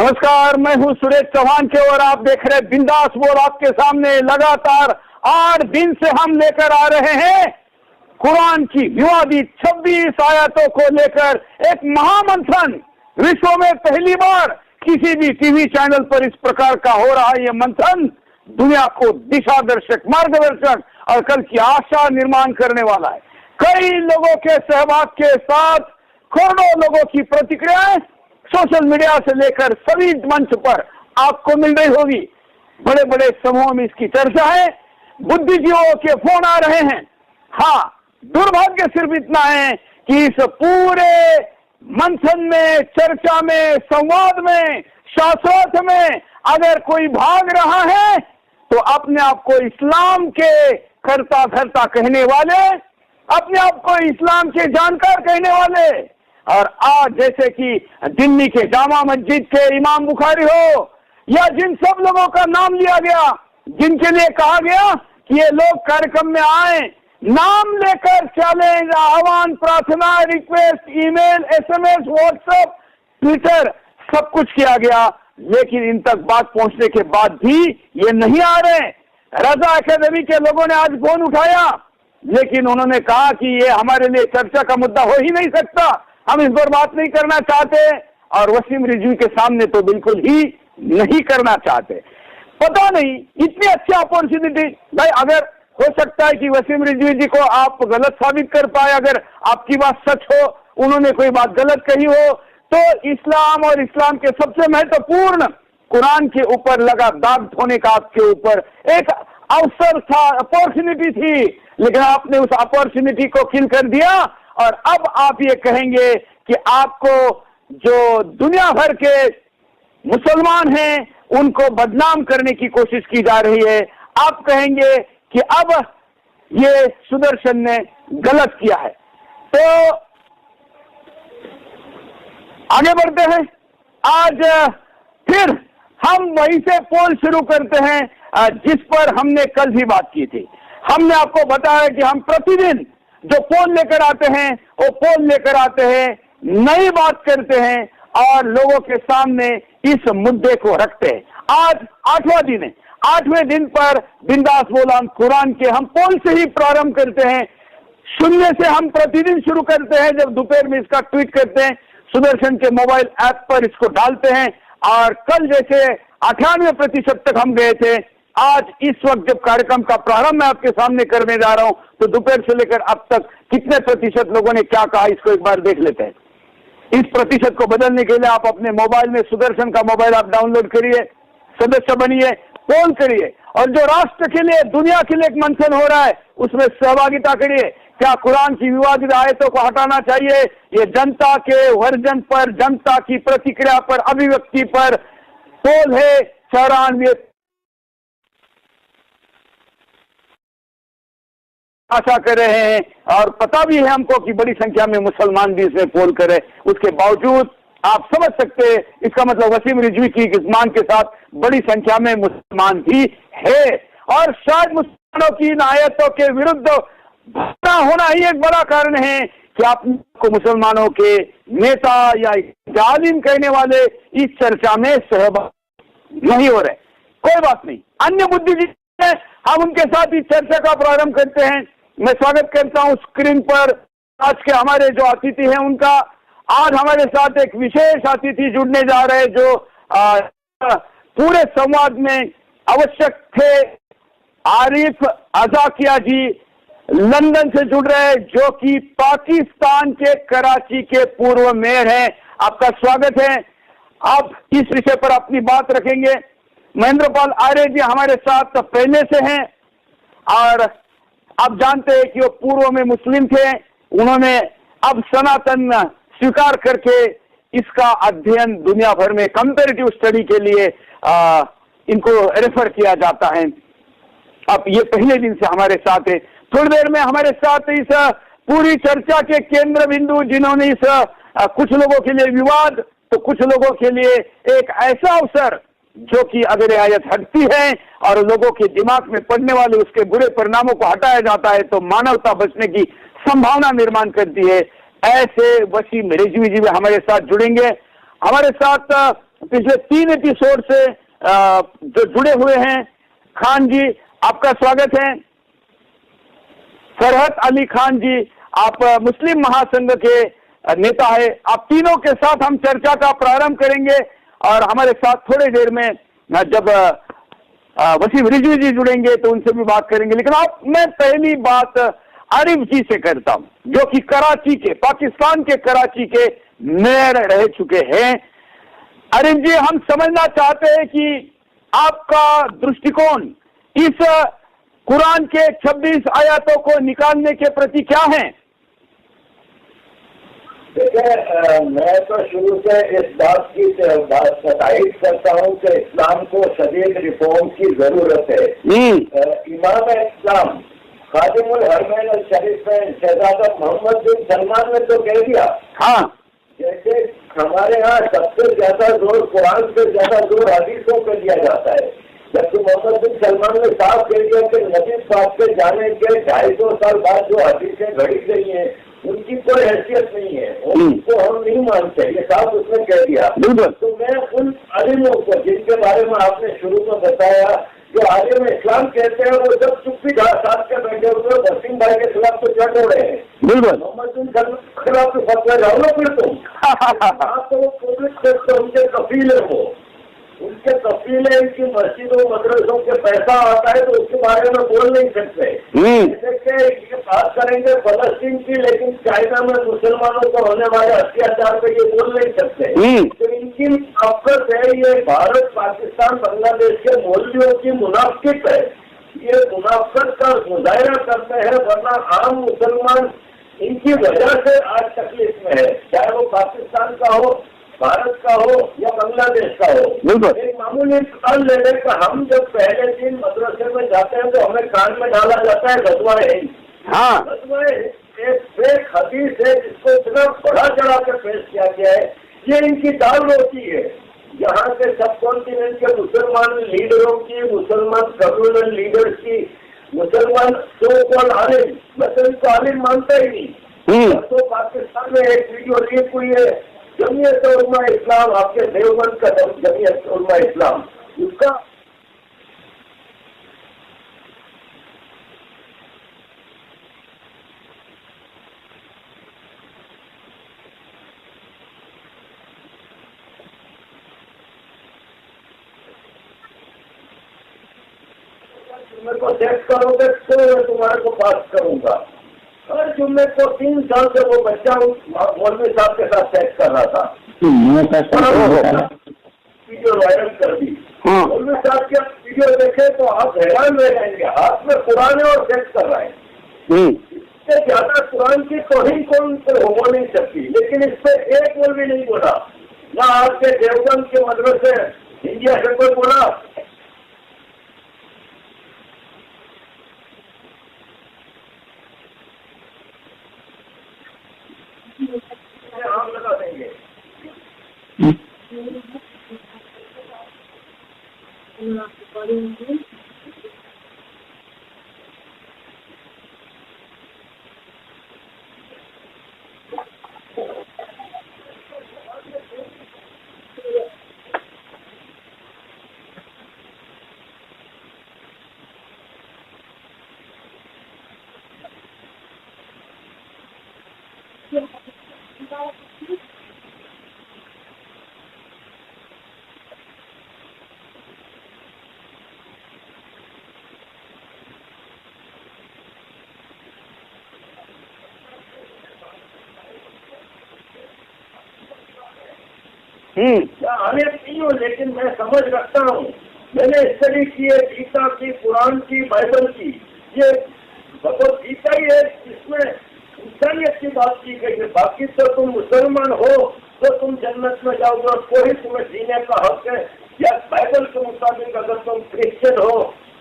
नमस्कार, मैं हूं सुरेश चौहान के और आप देख रहे बिंदास बोल। आपके सामने लगातार 8 दिन से हम लेकर आ रहे हैं कुरान की विवादित 26 आयतों को लेकर एक महामंथन। विश्व में पहली बार किसी भी टीवी चैनल पर इस प्रकार का हो रहा है। यह मंथन दुनिया को दिशा दर्शक, मार्गदर्शक और कल की आशा निर्माण करने वाला है। कई लोगों के सहभाग के साथ करोड़ों लोगों की प्रतिक्रियाएं सोशल मीडिया से लेकर सभी मंच पर आपको मिल रही होगी। बड़े बड़े समूहों में इसकी चर्चा है, बुद्धिजीवियों के फोन आ रहे हैं। हाँ, दुर्भाग्य सिर्फ इतना है कि इस पूरे मंथन में, चर्चा में, संवाद में, शास्त्रार्थ में अगर कोई भाग रहा है तो अपने आप को इस्लाम के करता धरता कहने वाले, अपने आप को इस्लाम के जानकार कहने वाले, और आज जैसे कि दिल्ली के जामा मस्जिद के इमाम बुखारी हो या जिन सब लोगों का नाम लिया गया, जिनके लिए कहा गया कि ये लोग कार्यक्रम में आए, नाम लेकर चैलेंज, आह्वान, प्रार्थना, request, email, SMS, WhatsApp, Twitter सब कुछ किया गया, लेकिन इन तक बात पहुंचने के बाद भी ये नहीं आ रहे। रजा अकादमी के लोगों ने आज फोन उठाया, लेकिन उन्होंने कहा कि ये हमारे लिए चर्चा का मुद्दा हो ही नहीं सकता, हम इस पर बात नहीं करना चाहते, और वसीम रिजवी के सामने तो बिल्कुल ही नहीं करना चाहते। पता नहीं इतनी अच्छी अपॉर्चुनिटी, भाई अगर हो सकता है कि वसीम रिजवी जी को आप गलत साबित कर पाए, अगर आपकी बात सच हो, उन्होंने कोई बात गलत कही हो, तो इस्लाम और इस्लाम के सबसे महत्वपूर्ण कुरान के ऊपर लगा दाग धोने का आपके ऊपर एक अवसर था, अपॉर्चुनिटी थी, लेकिन आपने उस अपॉर्चुनिटी को किल कर दिया। और अब आप ये कहेंगे कि आपको जो दुनिया भर के मुसलमान हैं उनको बदनाम करने की कोशिश की जा रही है। आप कहेंगे कि अब ये सुदर्शन ने गलत किया है। तो आगे बढ़ते हैं। आज फिर हम वहीं से पोल शुरू करते हैं जिस पर हमने कल भी बात की थी। हमने आपको बताया कि हम प्रतिदिन जो पोल लेकर आते हैं वो पोल लेकर आते हैं, नई बात करते हैं और लोगों के सामने इस मुद्दे को रखते हैं। आज 8वां दिन है। 8वें दिन पर बिंदास बोल कुरान के हम पोल से ही प्रारंभ करते हैं। शून्य से हम प्रतिदिन शुरू करते हैं। जब दोपहर में इसका ट्वीट करते हैं, सुदर्शन के मोबाइल ऐप पर इसको डालते हैं, और कल जैसे 98% तक हम गए थे, आज इस वक्त जब कार्यक्रम का प्रारंभ मैं आपके सामने करने जा रहा हूं, तो दोपहर से लेकर अब तक कितने प्रतिशत लोगों ने क्या कहा, इसको एक बार देख लेते हैं। इस प्रतिशत को बदलने के लिए आप अपने मोबाइल में सुदर्शन का मोबाइल आप डाउनलोड करिए, सदस्य बनिए, पोल करिए, और जो राष्ट्र के लिए, दुनिया के लिए एक मंथन हो रहा है उसमें सहभागिता करिए। क्या कुरान की विवादित आयतों को हटाना चाहिए? ये जनता के वर्जन पर, जनता की प्रतिक्रिया पर, अभिव्यक्ति पर पोल है। 94 आशा कर रहे हैं, और पता भी है हमको कि बड़ी संख्या में मुसलमान भी इसमें पोल करे। उसके बावजूद आप समझ सकते हैं, इसका मतलब वसीम रिजवी की इस मांग के साथ बड़ी संख्या में मुसलमान भी है, और शायद मुसलमानों की इन आयतों के विरुद्ध भावना होना ही एक बड़ा कारण है कि आपको मुसलमानों के नेता या जालिम कहने वाले इस चर्चा में सहभागी नहीं हो रहे। कोई बात नहीं, अन्य बुद्धिजीवी हम उनके साथ इस चर्चा का प्रारंभ करते हैं। मैं स्वागत करता हूं स्क्रीन पर आज के हमारे जो अतिथि हैं उनका। आज हमारे साथ एक विशेष अतिथि जुड़ने जा रहे हैं जो पूरे संवाद में आवश्यक थे। आरिफ अजाकिया जी लंदन से जुड़ रहे हैं, जो कि पाकिस्तान के कराची के पूर्व मेयर हैं। आपका स्वागत है। आप इस विषय पर अपनी बात रखेंगे। महेंद्रपाल आर्य जी हमारे साथ पहले से हैं, और आप जानते हैं कि वो पूर्व में मुस्लिम थे। उन्होंने अब सनातन स्वीकार करके इसका अध्ययन दुनिया भर में कंपैरेटिव स्टडी के लिए इनको रेफर किया जाता है। अब ये पहले दिन से हमारे साथ है। थोड़ी देर में हमारे साथ इस पूरी चर्चा के केंद्र बिंदु, जिन्होंने इस कुछ लोगों के लिए विवाद तो कुछ लोगों के लिए एक ऐसा अवसर जो कि अगर आयत हटती है और लोगों के दिमाग में पड़ने वाले उसके बुरे परिणामों को हटाया जाता है तो मानवता बचने की संभावना निर्माण करती है। ऐसे वसीम रिजवी जी हमारे साथ जुड़ेंगे। हमारे साथ पिछले 3 एपिसोड से जो जुड़े हुए हैं। खान जी, आपका स्वागत है। फरहत अली खान जी, आप मुस्लिम महासंघ के नेता है। आप तीनों के साथ हम चर्चा का प्रारंभ करेंगे और हमारे साथ थोड़ी देर में जब वसीम रिजवी जी जुड़ेंगे तो उनसे भी बात करेंगे। लेकिन आप, मैं पहली बात आरिफ जी से करता हूं, जो कि कराची के, पाकिस्तान के कराची के मेयर रह चुके हैं। आरिफ जी, हम समझना चाहते हैं कि आपका दृष्टिकोण इस कुरान के 26 आयतों को निकालने के प्रति क्या है? देखिए, मैं तो शुरू से इस बात की तारीफ करता हूँ कि इस्लाम को शदीद रिफॉर्म की जरूरत है। इमाम इस्लाम खादिमुल हरमैन अल शरीफ में शहजादा मोहम्मद बिन सलमान ने तो कह दिया, हाँ, जैसे हमारे यहाँ सबसे ज्यादा जोर कुरान से ज्यादा जोर हदीसों पे दिया जाता है, जबकि मोहम्मद बिन सलमान ने साफ कह दिया कि नबी पाक के जाने के 250 साल बाद जो हदीसें घड़ी गई हैं उनकी कोई हैसियत नहीं है, उनको हम नहीं मानते, ये साफ उसने कह दिया। तो मैं उन आलिमों को जिनके बारे में आपने शुरू में बताया, जो आलिम इस्लाम कहते हैं, वो जब चुप्पी साथ के बैठे हुए वसीम भाई के खिलाफ तो चढ़ रहे हैं, मोहम्मद बिन सलमान के खिलाफ तो फतवा जाओ ना फिर तुम। आप तो पब्लिक उनके कफील है, वो उनके कफील है, इनकी मस्जिदों मदरसों के पैसा आता है तो उसके बारे में बोल नहीं सकते। जैसे कि बात करेंगे फलस्तीन की, लेकिन चाइना में मुसलमानों को होने वाले अत्याचार पे ये बोल नहीं सकते। तो इनकी नफरत है, ये भारत पाकिस्तान बांग्लादेश के मौलवियों की मुनाफिक है, ये मुनाफिक का मुजाहरा करते हैं, वरना आम मुसलमान इनकी वजह से आज तकलीफ में है, चाहे वो पाकिस्तान का हो, भारत का हो या बांग्लादेश का हो। एक मामूली सवाल ले लें कि हम जब पहले दिन मदरसे में जाते हैं तो हमें कान में डाला जाता है गजवाए। हाँ, गजवाए एक फेक हदीस है जिसको इतना बड़ा चढ़ा कर पेश किया गया है। ये इनकी दाल रोटी है। यहाँ के सब कॉन्टिनेंट के मुसलमान लीडरों की, मुसलमान कम्युनल लीडर्स की, मुसलमान सो कॉल आलिम, मैं तो इनको आलिम मानता ही नहीं। तो पाकिस्तान में एक वीडियो लीक हुई है, जमीयत उलमा इस्लाम, आपके देवबंद का जमीयत उलमा इस्लाम, उसका मेरे को चेक करोगे तो तुम्हारे को पास करूंगा। हर जुम्मे को 3 साल से वो बच्चा मौलवी साहब के साथ चेक कर रहा था, वीडियो वायरल कर दी। मौलवी साहब की वीडियो देखे तो आप हैरान रह जाएंगे, हाथ में कुरान है और चेक कर रहा है। इससे ज्यादा कुरान की तौहीन कौन हो नहीं सकती, लेकिन इस पे एक मौलवी नहीं बोला, ना आपके देवबंद के मदरसे इंडिया से कोई बोला। हम लगा देंगे। आने नहीं हो, लेकिन मैं समझ रखता हूँ, मैंने स्टडी की है गीता की, कुरान की, बाइबल की। ये भगवत गीता ही है जिसमें इंसानियत की बात की गई है। बाकी तो तुम मुसलमान हो तो तुम जन्नत में जाओगे और कोई तुम्हें जीने का हक है, या बाइबल के मुताबिक अगर तुम क्रिश्चियन हो,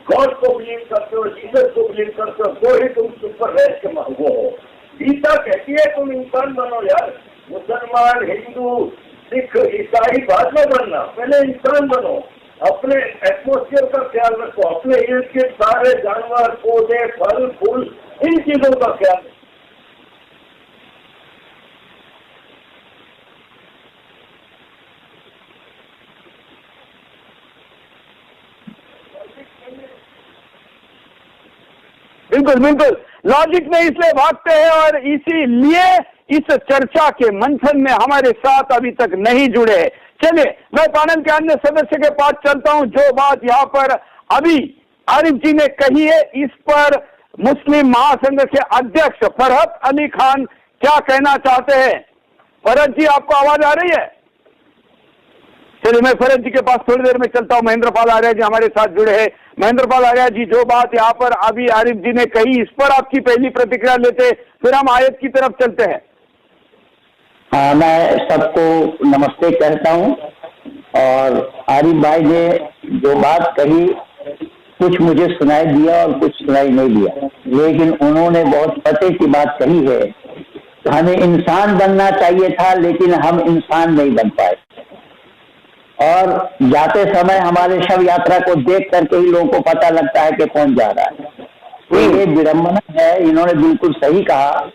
गॉड को बिलीव करते हो, जीसस को बिलीव करते हो, तो ही तुम सुपर रेस के वो हो। गीता कहती है तुम इंसान बनो यार, मुसलमान, हिंदू, सिख, ईसाई बाद में बनना, पहले इंसान बनो। अपने एटमोस्फियर का ख्याल रखो, अपने इर्द गिर्द सारे जानवर, पौधे, फल, फूल, इन चीजों का ख्याल। बिल्कुल बिल्कुल, लॉजिक में इसलिए भागते हैं और इसीलिए इस चर्चा के मंथन में हमारे साथ अभी तक नहीं जुड़े हैं। चलिए, मैं पैनल के अन्य सदस्य के पास चलता हूं। जो बात यहाँ पर अभी आरिफ जी ने कही है, इस पर मुस्लिम महासंघ के अध्यक्ष फरहत अली खान क्या कहना चाहते हैं? फरहत जी, आपको आवाज आ रही है? चलिए, मैं फरहत जी के पास थोड़ी देर में चलता हूं। महेंद्र पाल आर्या जी हमारे साथ जुड़े हैं। महेंद्र पाल आर्या जी, जो बात यहाँ पर अभी आरिफ जी ने कही, इस पर आपकी पहली प्रतिक्रिया लेते, फिर हम आयत की तरफ चलते हैं। हाँ, मैं सबको नमस्ते कहता हूँ। और आरिफ भाई ने जो बात कही, कुछ मुझे सुनाई दिया और कुछ सुनाई नहीं दिया, लेकिन उन्होंने बहुत पते की बात कही है। हमें इंसान बनना चाहिए था, लेकिन हम इंसान नहीं बन पाए। और जाते समय हमारे शव यात्रा को देख करके ही लोगों को पता लगता है कि कौन जा रहा है। तो ये विडंबना है। इन्होंने बिल्कुल सही कहा।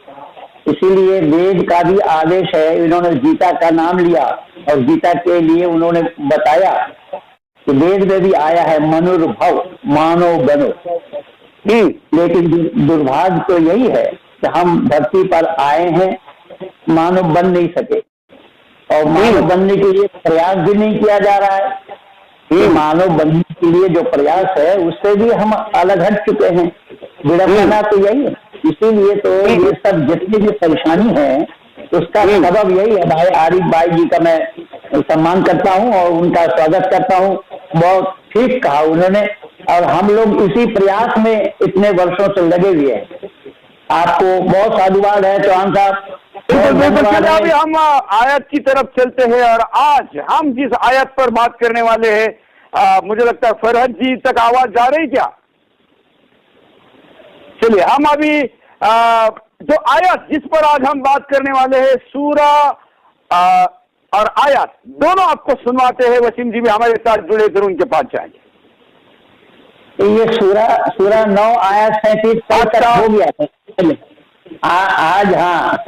इसीलिए वेद का भी आदेश है। इन्होंने गीता का नाम लिया और गीता के लिए उन्होंने बताया कि वेद में भी आया है, मनुर्भव, मानव बनो। लेकिन दुर्भाग्य तो यही है कि हम धरती पर आए हैं, मानव बन नहीं सके, और मानव बनने के लिए प्रयास भी नहीं किया जा रहा है। मानव बनने के लिए जो प्रयास है, उससे भी हम अलग हट चुके हैं। विडंबना तो यही है। इसीलिए तो ये सब जितनी भी परेशानी है, उसका सबब यही है। भाई आरिफ भाई जी का मैं सम्मान करता हूँ और उनका स्वागत करता हूँ। बहुत ठीक कहा उन्होंने, और हम लोग इसी प्रयास में इतने वर्षों से लगे हुए हैं। आपको बहुत साधुवाद है चौहान साहब। चलिए, अभी हम आयत की तरफ चलते हैं। और आज हम जिस आयत पर बात करने वाले हैं, मुझे लगता है फरहत जी तक आवाज जा रही क्या? चलिए, हम अभी जो आयत जिस पर आज हम बात करने वाले हैं, सूरा और आयत दोनों आपको सुनवाते हैं। वसीम जी भी हमारे साथ जुड़े, फिर उनके पास जाएंगे। ये सूरा 9 आयत 37 तक हो गया था। आज हाँ,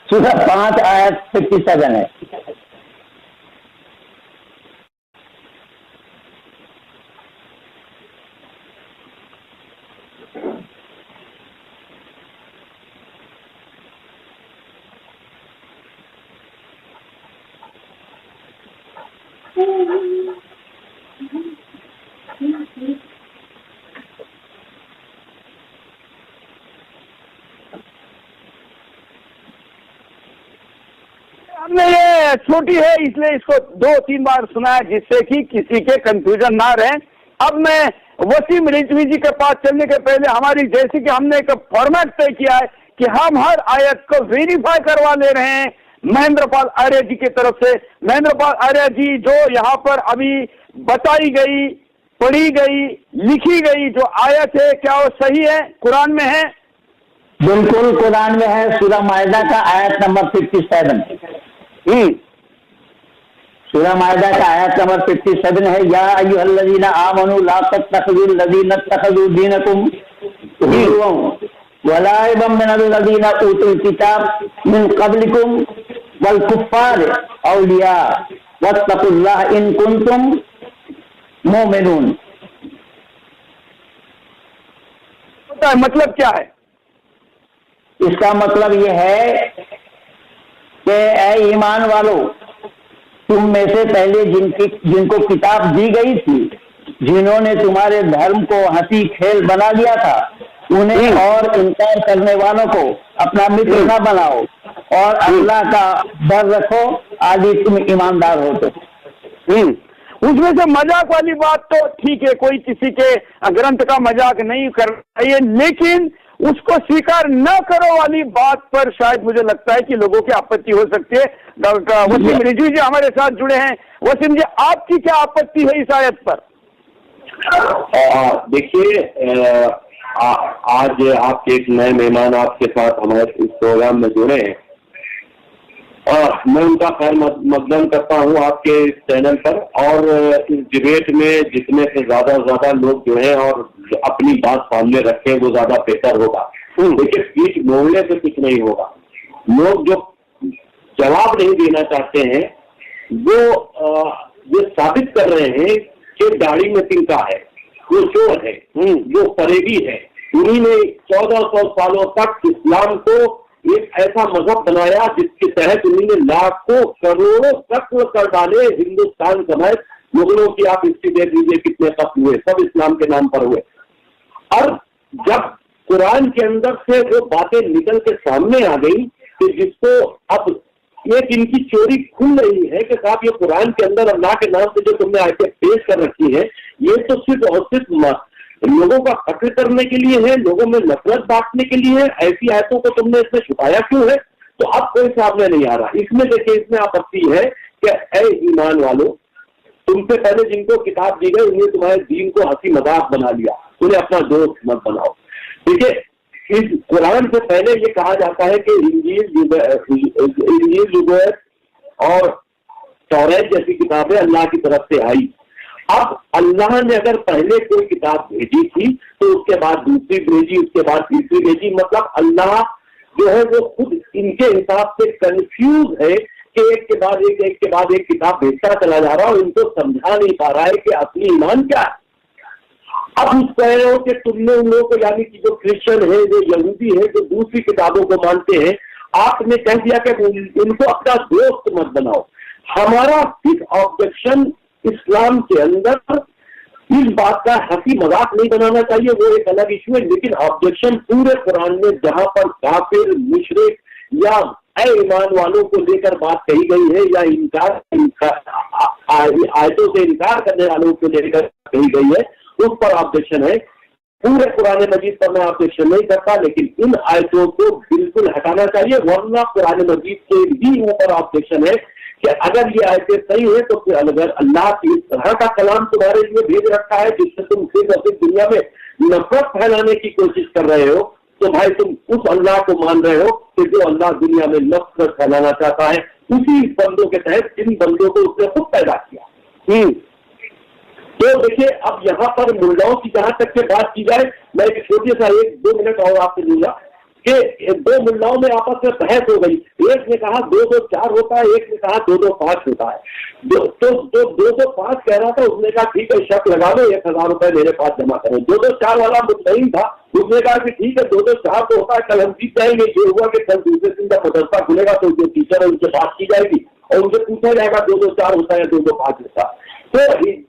सूरा 5 आयत 57 है। हमने ये छोटी है इसलिए इसको 2-3 बार सुना है, जिससे कि किसी के कंफ्यूजन ना रहे। अब मैं वसीम रिजवी जी के पास चलने के पहले, हमारी जैसे कि हमने एक फॉर्मेट तय किया है कि हम हर आयत को वेरीफाई करवा ले रहे हैं महेंद्र पाल आर्या जी की तरफ से। महेंद्र पाल आर्या जी, जो यहाँ पर अभी बताई गई, पढ़ी गई, लिखी गई जो आयत है, क्या वो सही है, कुरान में है? बिल्कुल कुरान में है। सूरा मायदा का आयत नंबर 57। सूरा मायदा का आयत नंबर 57 है। या अय्युहल्लज़ीना आमनू ला तत्तखिज़ुल लज़ीना इत्तखज़ू दीनकुम हुज़ुवन व लाइबम मिनल्लज़ीना ऊतुल किताब मिन क़ब्लिकुम वल कुफ़्फ़ार औलिया वत्तक़ुल्लाह इन कुंतुम मुमिनून। मतलब क्या है? इसका मतलब ये है कि ऐ ईमान वालों, तुम में से पहले जिनको किताब दी गई थी, जिन्होंने तुम्हारे धर्म को हंसी खेल बना दिया था, उन्हें और इनकार करने वालों को अपना मित्र न बनाओ और अल्लाह का डर रखो, आदि तुम ईमानदार हो तो। उसमें से मजाक वाली बात तो ठीक है, कोई किसी के ग्रंथ का मजाक नहीं करना चाहिए, लेकिन उसको स्वीकार न करो वाली बात पर शायद मुझे लगता है कि लोगों की आपत्ति हो सकती है। डॉक्टर वसीम रिजवी जी हमारे साथ जुड़े हैं। वसीम जी, आपकी क्या आपत्ति है इस आयत पर? देखिए, आज आपके एक नए मेहमान आपके साथ हमारे इस प्रोग्राम में जुड़े हैं, और मैं उनका खैर मकदम करता हूँ आपके चैनल पर। और इस डिबेट में जितने से ज्यादा लोग जो हैं और अपनी बात सामने रखें, वो ज्यादा बेहतर होगा। देखिए, बीच मोड़ने से कुछ नहीं होगा। लोग जो जवाब नहीं देना चाहते हैं, वो ये साबित कर रहे हैं कि दाढ़ी में तिनका है, वो चोर है, वो फरेबी है, उन्हीं ने 1400 सालों तक इस्लाम को एक ऐसा मजहब बनाया जिसके तहत उन्हीं ने लाखों करोड़ों कत्ल कर डाले हिंदुस्तान समेत। मुगलों की आप हिस्ट्री देख लीजिए, कितने कत्ल हुए, सब इस्लाम के नाम पर हुए। और जब कुरान के अंदर से वो बातें निकल के सामने आ गई कि जिसको अब एक इनकी चोरी खुल रही है कि साहब ये कुरान के अंदर अल्लाह के नाम से जो तुमने आयतें पेश कर रखी है, ये तो सिर्फ और सिर्फ लोगों का कत्ल करने के लिए है, लोगों में नफरत बांटने के लिए है। ऐसी आयतों को तुमने इसमें छुपाया क्यों है? तो अब कोई सामने नहीं आ रहा। इसमें देखिए, इसमें आपत्ति है कि ऐ ईमान वालों, तुमसे पहले जिनको किताब दी गई उन्हें तुम्हारे दीन को हंसी मजाक बना लिया, उन्हें अपना दोस्त मत बनाओ। देखिए, इस कुरान से पहले ये कहा जाता है कि इंजील ज़ुबूर और तौरात जैसी किताबें अल्लाह की तरफ से आई। अब अल्लाह ने अगर पहले कोई किताब भेजी थी तो उसके बाद दूसरी भेजी, उसके बाद तीसरी भेजी। मतलब अल्लाह जो है वो खुद इनके हिसाब से कंफ्यूज है कि एक के बाद एक किताब भेजता चला जा रहा है और इनको समझा नहीं पा रहा है कि असली ईमान क्या है। अब उस कह रहे हो कि तुमने उन लोगों को, यानी कि जो क्रिश्चियन है, जो यहूदी है, जो दूसरी किताबों को मानते हैं, आपने कह दिया कि इनको अपना दोस्त मत बनाओ। हमारा सिर्फ ऑब्जेक्शन इस्लाम के अंदर इस बात का हंसी मजाक नहीं बनाना चाहिए, वो एक अलग इशू है। लेकिन ऑब्जेक्शन पूरे कुरान में जहां पर काफिर, मुशरिक या ऐ ईमान वालों को लेकर बात कही गई है, या आयतों से इनकार करने वालों को लेकर कही गई है, उस पर ऑब्जेक्शन है। पूरे कुरान मजीद पर मैं ऑब्जेक्शन नहीं करता, लेकिन इन आयतों को बिल्कुल हटाना चाहिए। वरना कुरान मजीद के भी ऊपर ऑब्जेक्शन है कि अगर ये आयतें सही है तो फिर अगर अल्लाह की इस तरह का कलाम तुम्हारे लिए भेज रखा है जिससे तुम सिर्फ अपनी दुनिया में नफरत फैलाने की कोशिश कर रहे हो, तो भाई तुम उस अल्लाह को मान रहे हो कि जो अल्लाह दुनिया में नफरत फैलाना चाहता है, उसी बंदों के तहत जिन बंदों को उसने खुद पैदा किया। तो देखिए, अब यहाँ पर मुल्लाओं की जहां तक के बात की जाए, मैं एक छोटे सा 1-2 मिनट और आपसे लूंगा कि 2 मुल्लाओं में आपस में बहस हो गई। एक ने कहा 2-2-4 होता है, एक ने कहा 2-2-5 होता है। तो 2-2-5 कह रहा था, उसने कहा ठीक है, शर्त लगा लो, 1000 रुपए मेरे पास जमा करो। 2-2-4 वाला मुतमईन था, उसने कहा कि ठीक है 2-2-4 तो होता है, कल हम जीत जाएंगे। ये हुआ कि कल दूसरे दिन का मदरसा खुलेगा तो जो टीचर है उनसे बात की जाएगी और उनसे पूछा जाएगा 2-2-4 होता है या 2-2-5 होता है। तो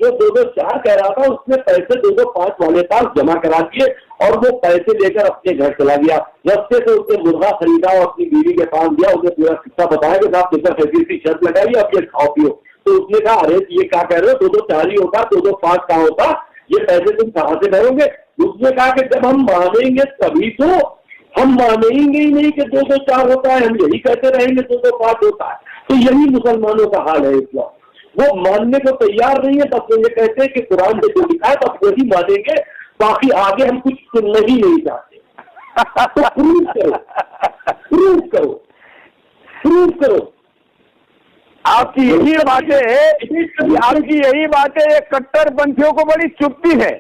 जो 2-2-4 कह रहा था, उसने पैसे 2-2-5 वाले पास जमा करा दिए और वो पैसे लेकर अपने घर चला गया। रास्ते से उसने मुर्गा खरीदा और अपनी बीवी के पास दिया, उसने पूरा किस्सा बताया कि साहब देखकर ऐसी शर्त लगाई, अब ये खाओ पियो। तो उसने कहा अरे ये क्या कह रहे हो, 2-2-4 ही होता, 2-2-5 कहाँ होता, ये पैसे तुम कहाँ से भरोगे? उसने कहा कि जब हम मानेंगे तभी तो, हम मानेंगे ही नहीं कि 2-2-4 होता है, हम यही कहते रहेंगे 2-2-5 होता है। तो यही मुसलमानों का हाल है इस वक्त, वो मानने को तैयार नहीं है। बस वो ये कहते हैं कि कुरान में जो लिखा है बस वही मानेंगे, बाकी आगे हम कुछ सुनना ही नहीं चाहते। तो प्रूव करो, प्रूव करो, प्रूव करो। आपकी यही बातें है, आपकी यही बातें कट्टरपंथियों को बड़ी चुभती है।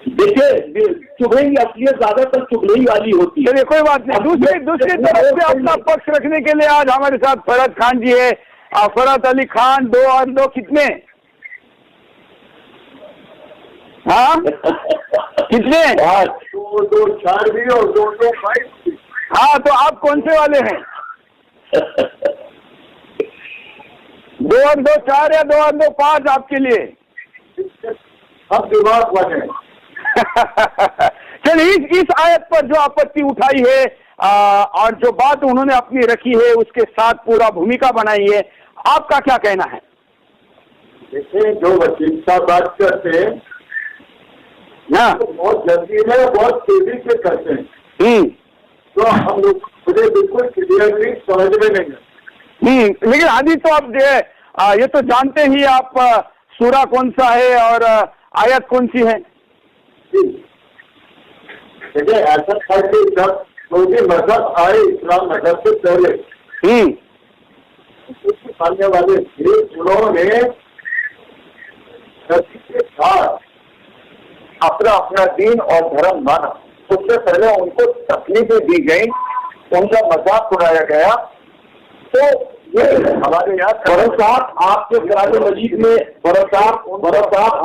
देखिए, चुभेंगी, असलियत ज्यादातर चुभने वाली होती है। चलिए कोई बात नहीं। दूसरी तरफ से अपना पक्ष रखने के लिए आज हमारे साथ फरहत खान जी है। फरहत अली खान, 2 और 2 कितने? हाँ कितने? 2-2-4 भी और 2-2-5 भी। हाँ, तो आप कौन से वाले हैं? 2 और 2 4 या 2 और 2 5 आपके लिए? अब दिमाग बने। चलिए, इस आयत पर जो आपत्ति उठाई है और जो बात उन्होंने अपनी रखी है उसके साथ पूरा भूमिका बनाई है, आपका क्या कहना है? देखिए, जो वकील साहब बात करते हैं तो बहुत जल्दी में, बहुत तेजी से करते हैं, तो हम लोग मुझे बिल्कुल क्लियरली समझ में नहीं है। लेकिन आदि तो आप ये तो जानते ही आप सूरा कौन सा है और आयत कौन सी है? देखिए, ऐसा था कि जब कोई मजहब आए इस्लाम मजहब से पहले मानने वाले थे, उन्होंने के साथ अपना अपना दीन और धर्म माना। उससे पहले उनको तकलीफें दी गई, उनका मजाक उड़ाया गया। तो हमारे यहाँ भरत साहब आपके कुरान मजीद में भरत साहब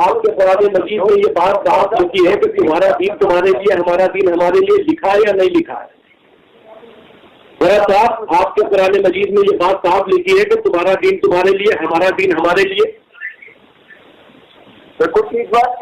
आपके कुरान मजीद में ये बात साफ लिखी है कि तुम्हारा दीन तुम्हारे लिए हमारा दीन हमारे लिए लिखा है या नहीं लिखा है? भरत साहब आपके कुरान मजीद में ये बात साफ लिखी है कि तुम्हारा दीन तुम्हारे लिए हमारा दीन हमारे लिए बिल्कुल ठीक बात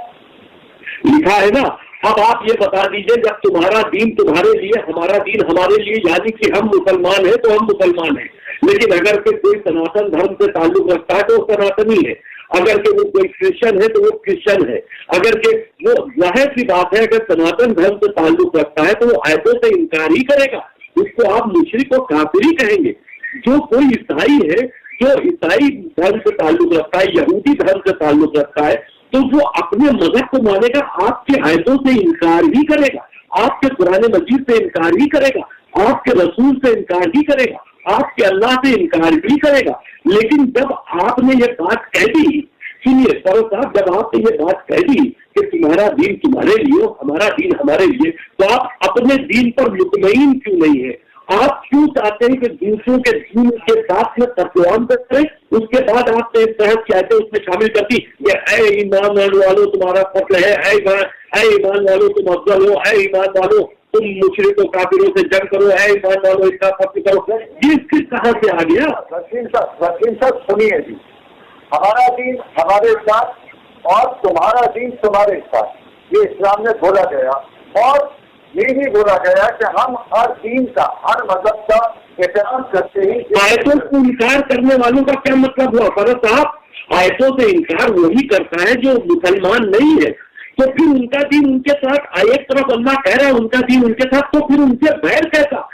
लिखा है ना। अब आप ये बता दीजिए, जब तुम्हारा दीन तुम्हारे लिए हमारा दीन हमारे लिए, यानी कि हम मुसलमान हैं तो हम मुसलमान हैं, लेकिन अगर के कोई सनातन धर्म से ताल्लुक रखता है तो वो सनातनी है, अगर के वो कोई क्रिश्चियन है तो वो क्रिश्चियन है, अगर के वो जाहिर सी बात है अगर सनातन धर्म से ताल्लुक रखता है तो वो आयतों से इनकार ही करेगा, उसको आप मुशरिक और काफिर ही कहेंगे। जो कोई ईसाई है, जो ईसाई धर्म से ताल्लुक रखता है, यहूदी धर्म से ताल्लुक रखता है, तो वो अपने मजहब को मानेगा, आपके आयतों से इनकार ही करेगा, आपके कुरान मजीद से इनकार ही करेगा, आपके रसूल से इनकार ही करेगा, आपके अल्लाह से इनकार ही करेगा। लेकिन जब आपने ये बात कह दी, सुनिए सर साहब, जब आपने ये बात कह दी कि तुम्हारा दीन तुम्हारे लिए हमारा दीन हमारे लिए, तो आप अपने दीन पर मुतमईन क्यों नहीं है? आप क्यों चाहते हैं कि दूसरों के दीन के साथ में तर्जुमान करें? उसके बाद आपने इस तरह की आयतें उसमें शामिल कर दी, ये ऐ ईमान वालों तुम्हारा फर्ज है, ऐ ईमान वालों तुम अफजल हो, ऐ ईमान वालों तुम मुशरिकों काफिरों से जंग करो, ऐ ईमान वालों इसका फर्ज करो। ये किस कहाँ से आ गया? वकील साहब सुनिए जी, हमारा दीन हमारे साथ और तुम्हारा दीन तुम्हारे साथ, ये इस्लाम में बोला गया, और ये भी बोला गया कि हम हर दीन का, हर मजहब का एहतराम करते हैं। आयतों से इनकार करने वालों का क्या मतलब हुआ फरज साहब? आयतों से इनकार वही करता है जो मुसलमान नहीं है, तो फिर उनका दीन उनके साथ, एक तरफ अल्लाह कह रहा है उनका दीन उनके साथ, तो फिर उनसे बैर कैसा,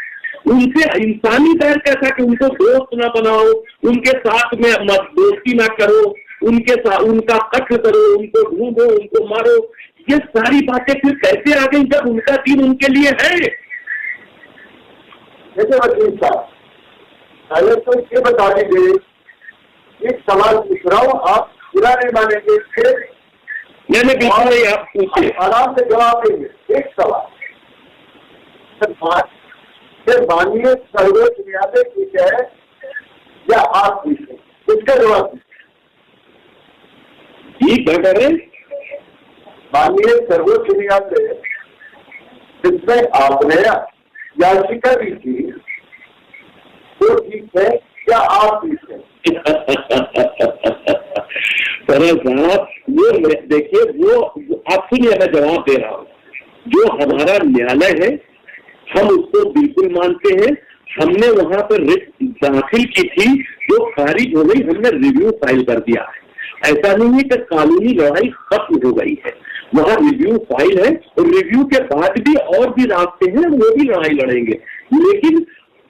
उनसे इंसानी बैर कैसा कि उनको दोस्त ना बनाओ, उनके साथ में दोस्ती ना करो, उनके साथ उनका कत्ल करो, उनको ढूंढो, उनको मारो, ये सारी बातें फिर कैसे आ गई जब उनका दीन उनके लिए है? देखिए वकील साहब, पहले तो ये बता दीजिए, एक सवाल पूछ रहा हूँ, आप पूरा नहीं मानेंगे, फिर मैंने बिल्कुल नहीं, आप पूछिए, आराम से जवाब देंगे। एक सवाल फिर मानिए सर्वोच्च न्यायालय ठीक है या आप पूछे, इसका जवाब ठीक है करें। माननीय सर्वोच्च न्यायालय जिसमें आपने याचिका दी थी, वो ठीक है क्या आप ठीक है? साहब वो देखिए, वो आप सुनिए, मैं जवाब दे रहा हूँ। जो हमारा न्यायालय है हम उसको बिल्कुल मानते हैं, हमने वहां पर रिट दाखिल की थी जो खारिज हो गई, हमने रिव्यू फाइल कर दिया है। ऐसा नहीं है कि कानूनी लड़ाई खत्म हो गई है, वहाँ रिव्यू फाइल है और रिव्यू के बाद भी और भी रास्ते हैं, वो भी लड़ाई लड़ेंगे। लेकिन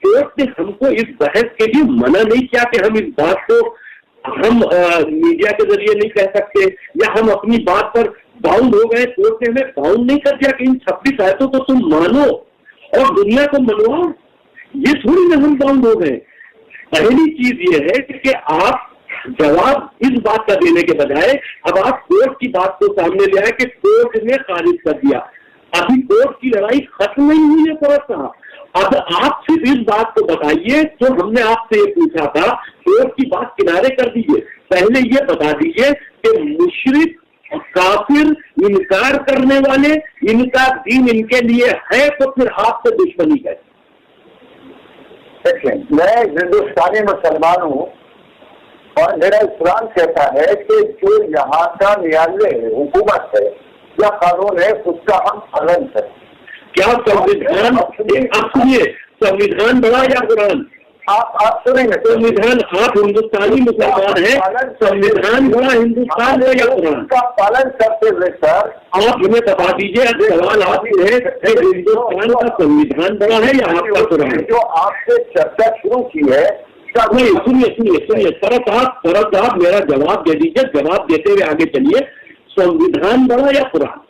कोर्ट ने हमको इस बहस के लिए मना नहीं किया कि हम इस बात को हम मीडिया के जरिए नहीं कह सकते, या हम अपनी बात पर बाउंड हो गए। कोर्ट ने हमें बाउंड नहीं कर दिया कि इन 26 आयतों को तुम मानो और दुनिया को मनवाओ, ये थोड़ी ना हम बाउंड हो गए। पहली चीज ये है कि आप जवाब इस बात का देने के बजाय अब आप कोर्ट की बात को सामने ले आए कि कोर्ट ने खारिज कर दिया। अभी कोर्ट की लड़ाई खत्म नहीं हुई है फरज साहब। अब आप सिर्फ इस बात को बताइए जो हमने आपसे ये पूछा था, कोर्ट की बात किनारे कर दीजिए, पहले ये बता दीजिए कि मुशरिक काफिर इनकार करने वाले, इनका दीन इनके लिए है, तो फिर आपसे दुश्मनी है। मैं हिंदुस्तानी मुसलमान हूँ और मेरा इस्लाम कहता है कि जो यहाँ का न्यायालय है, हुकूमत है या कानून है, उसका हम पालन करें। क्या संविधान, आप सुनिए, संविधान बड़ा या कुरान? आप सुनेंगे, संविधान, आप हिंदुस्तानी मुसलमान हैं, संविधान बड़ा हिंदुस्तान है या कुरान? का पालन करते हुए सर आप हमें बता दीजिए, सवाल आपसे है, हिंदुस्तान का संविधान बड़ा है या आपका कुरान? जो आपसे चर्चा शुरू की है, नहीं सुनिए सरद साहब मेरा जवाब दे दीजिए, जवाब देते हुए आगे चलिए। संविधान बड़ा या कुरान?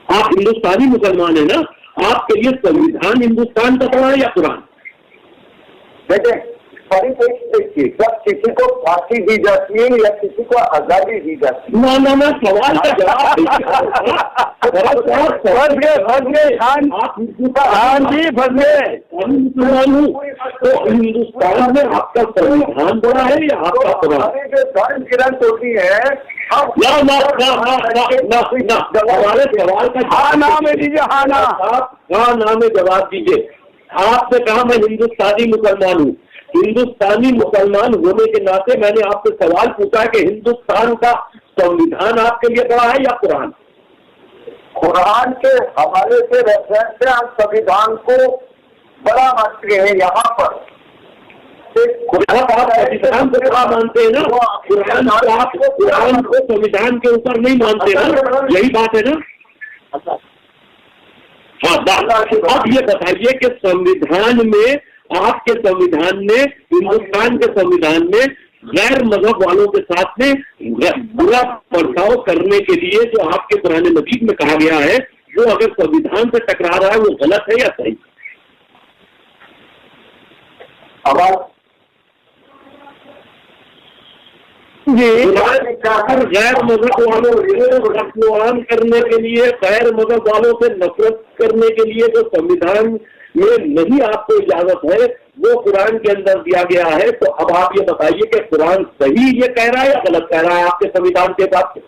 आप हिंदुस्तानी मुसलमान है ना, आपके लिए संविधान हिंदुस्तान का बड़ा है या कुरान? देखिए परिपेक्ष देखिए, जब किसी को फांसी दी जाती है या किसी को आजादी दी जाती है। ना सवाल का जवाब फंस गए हाँ जी फंस गए। मुसलमान हूँ तो हिंदुस्तान में आपका संविधान बड़ा है या आपका कुरान? जो धर्म ग्रंथ होती है हमारे सवाल का हाँ ना में दीजिए, हाँ ना हाँ ना में जवाब दीजिए। आपने कहा मैं हिंदुस्तानी मुसलमान हूँ, हिंदुस्तानी मुसलमान होने के नाते मैंने आपसे सवाल पूछा कि हिंदुस्तान का संविधान आपके लिए बड़ा है या कुरान? कुरान के हवाले से रेफरेंस से हम संविधान को बड़ा मानते हैं। यहाँ पर आप संविधान को बड़ा मानते हैं ना, कुरान को संविधान के ऊपर नहीं मानते ना, यही बात है ना? हाँ, अब ये बताइए कि संविधान में, आपके संविधान में, हिंदुस्तान के संविधान में गैर मजहब वालों के साथ में बुरा बर्ताव करने के लिए जो आपके कुरान मजीद में कहा गया है, वो अगर संविधान से टकरा रहा है वो गलत है या सही? जी गैर मजहब वालों को अपमान करने के लिए, गैर मजहब वालों से नफरत करने के लिए जो संविधान में नहीं आपको इजाजत है वो कुरान के अंदर दिया गया है। तो अब आप ये बताइए कि कुरान सही ये कह रहा है या गलत कह रहा है आपके संविधान के हिसाब से?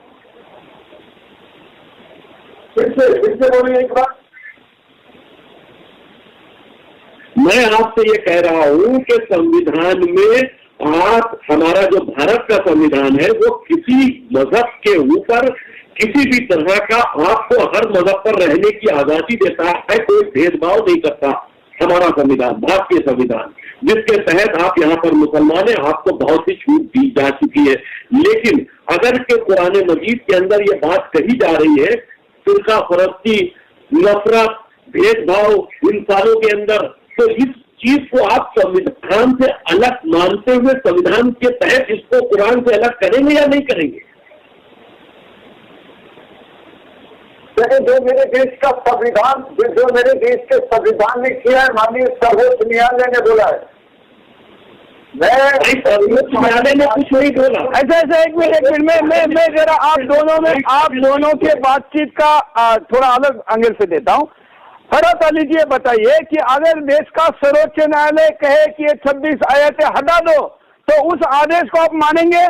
फिर से बोलिए एक बार। मैं आपसे ये कह रहा हूं कि संविधान में आप, हमारा जो भारत का संविधान है वो किसी मजहब के ऊपर किसी भी तरह का आपको हर मजहब पर रहने की आजादी देता है, कोई भेदभाव नहीं करता हमारा संविधान, भारतीय संविधान, जिसके तहत आप यहाँ पर मुसलमान हैं, आपको बहुत सी छूट दी जा चुकी है। लेकिन अगर के कुरान मजीद के अंदर ये बात कही जा रही है फिरका फरस्ती, नफरत, भेदभाव इंसानों के अंदर, तो इस चीज को आप संविधान से अलग मानते हुए संविधान के तहत इसको कुरान से अलग करेंगे या नहीं करेंगे? जो मेरे देश का संविधान, जो मेरे देश के संविधान ने किया है, माननीय सर्वोच्च न्यायालय ने बोला है। मैं सर्वोच्च न्यायालय ने कुछ नहीं बोला। ऐसा एक मिनट मैं जरा आप दोनों के बातचीत का थोड़ा अलग एंगल से देता हूँ। फरत अली जी ये बताइए कि अगर देश का सर्वोच्च न्यायालय कहे कि ये 26 आयतें हटा दो तो उस आदेश को आप मानेंगे?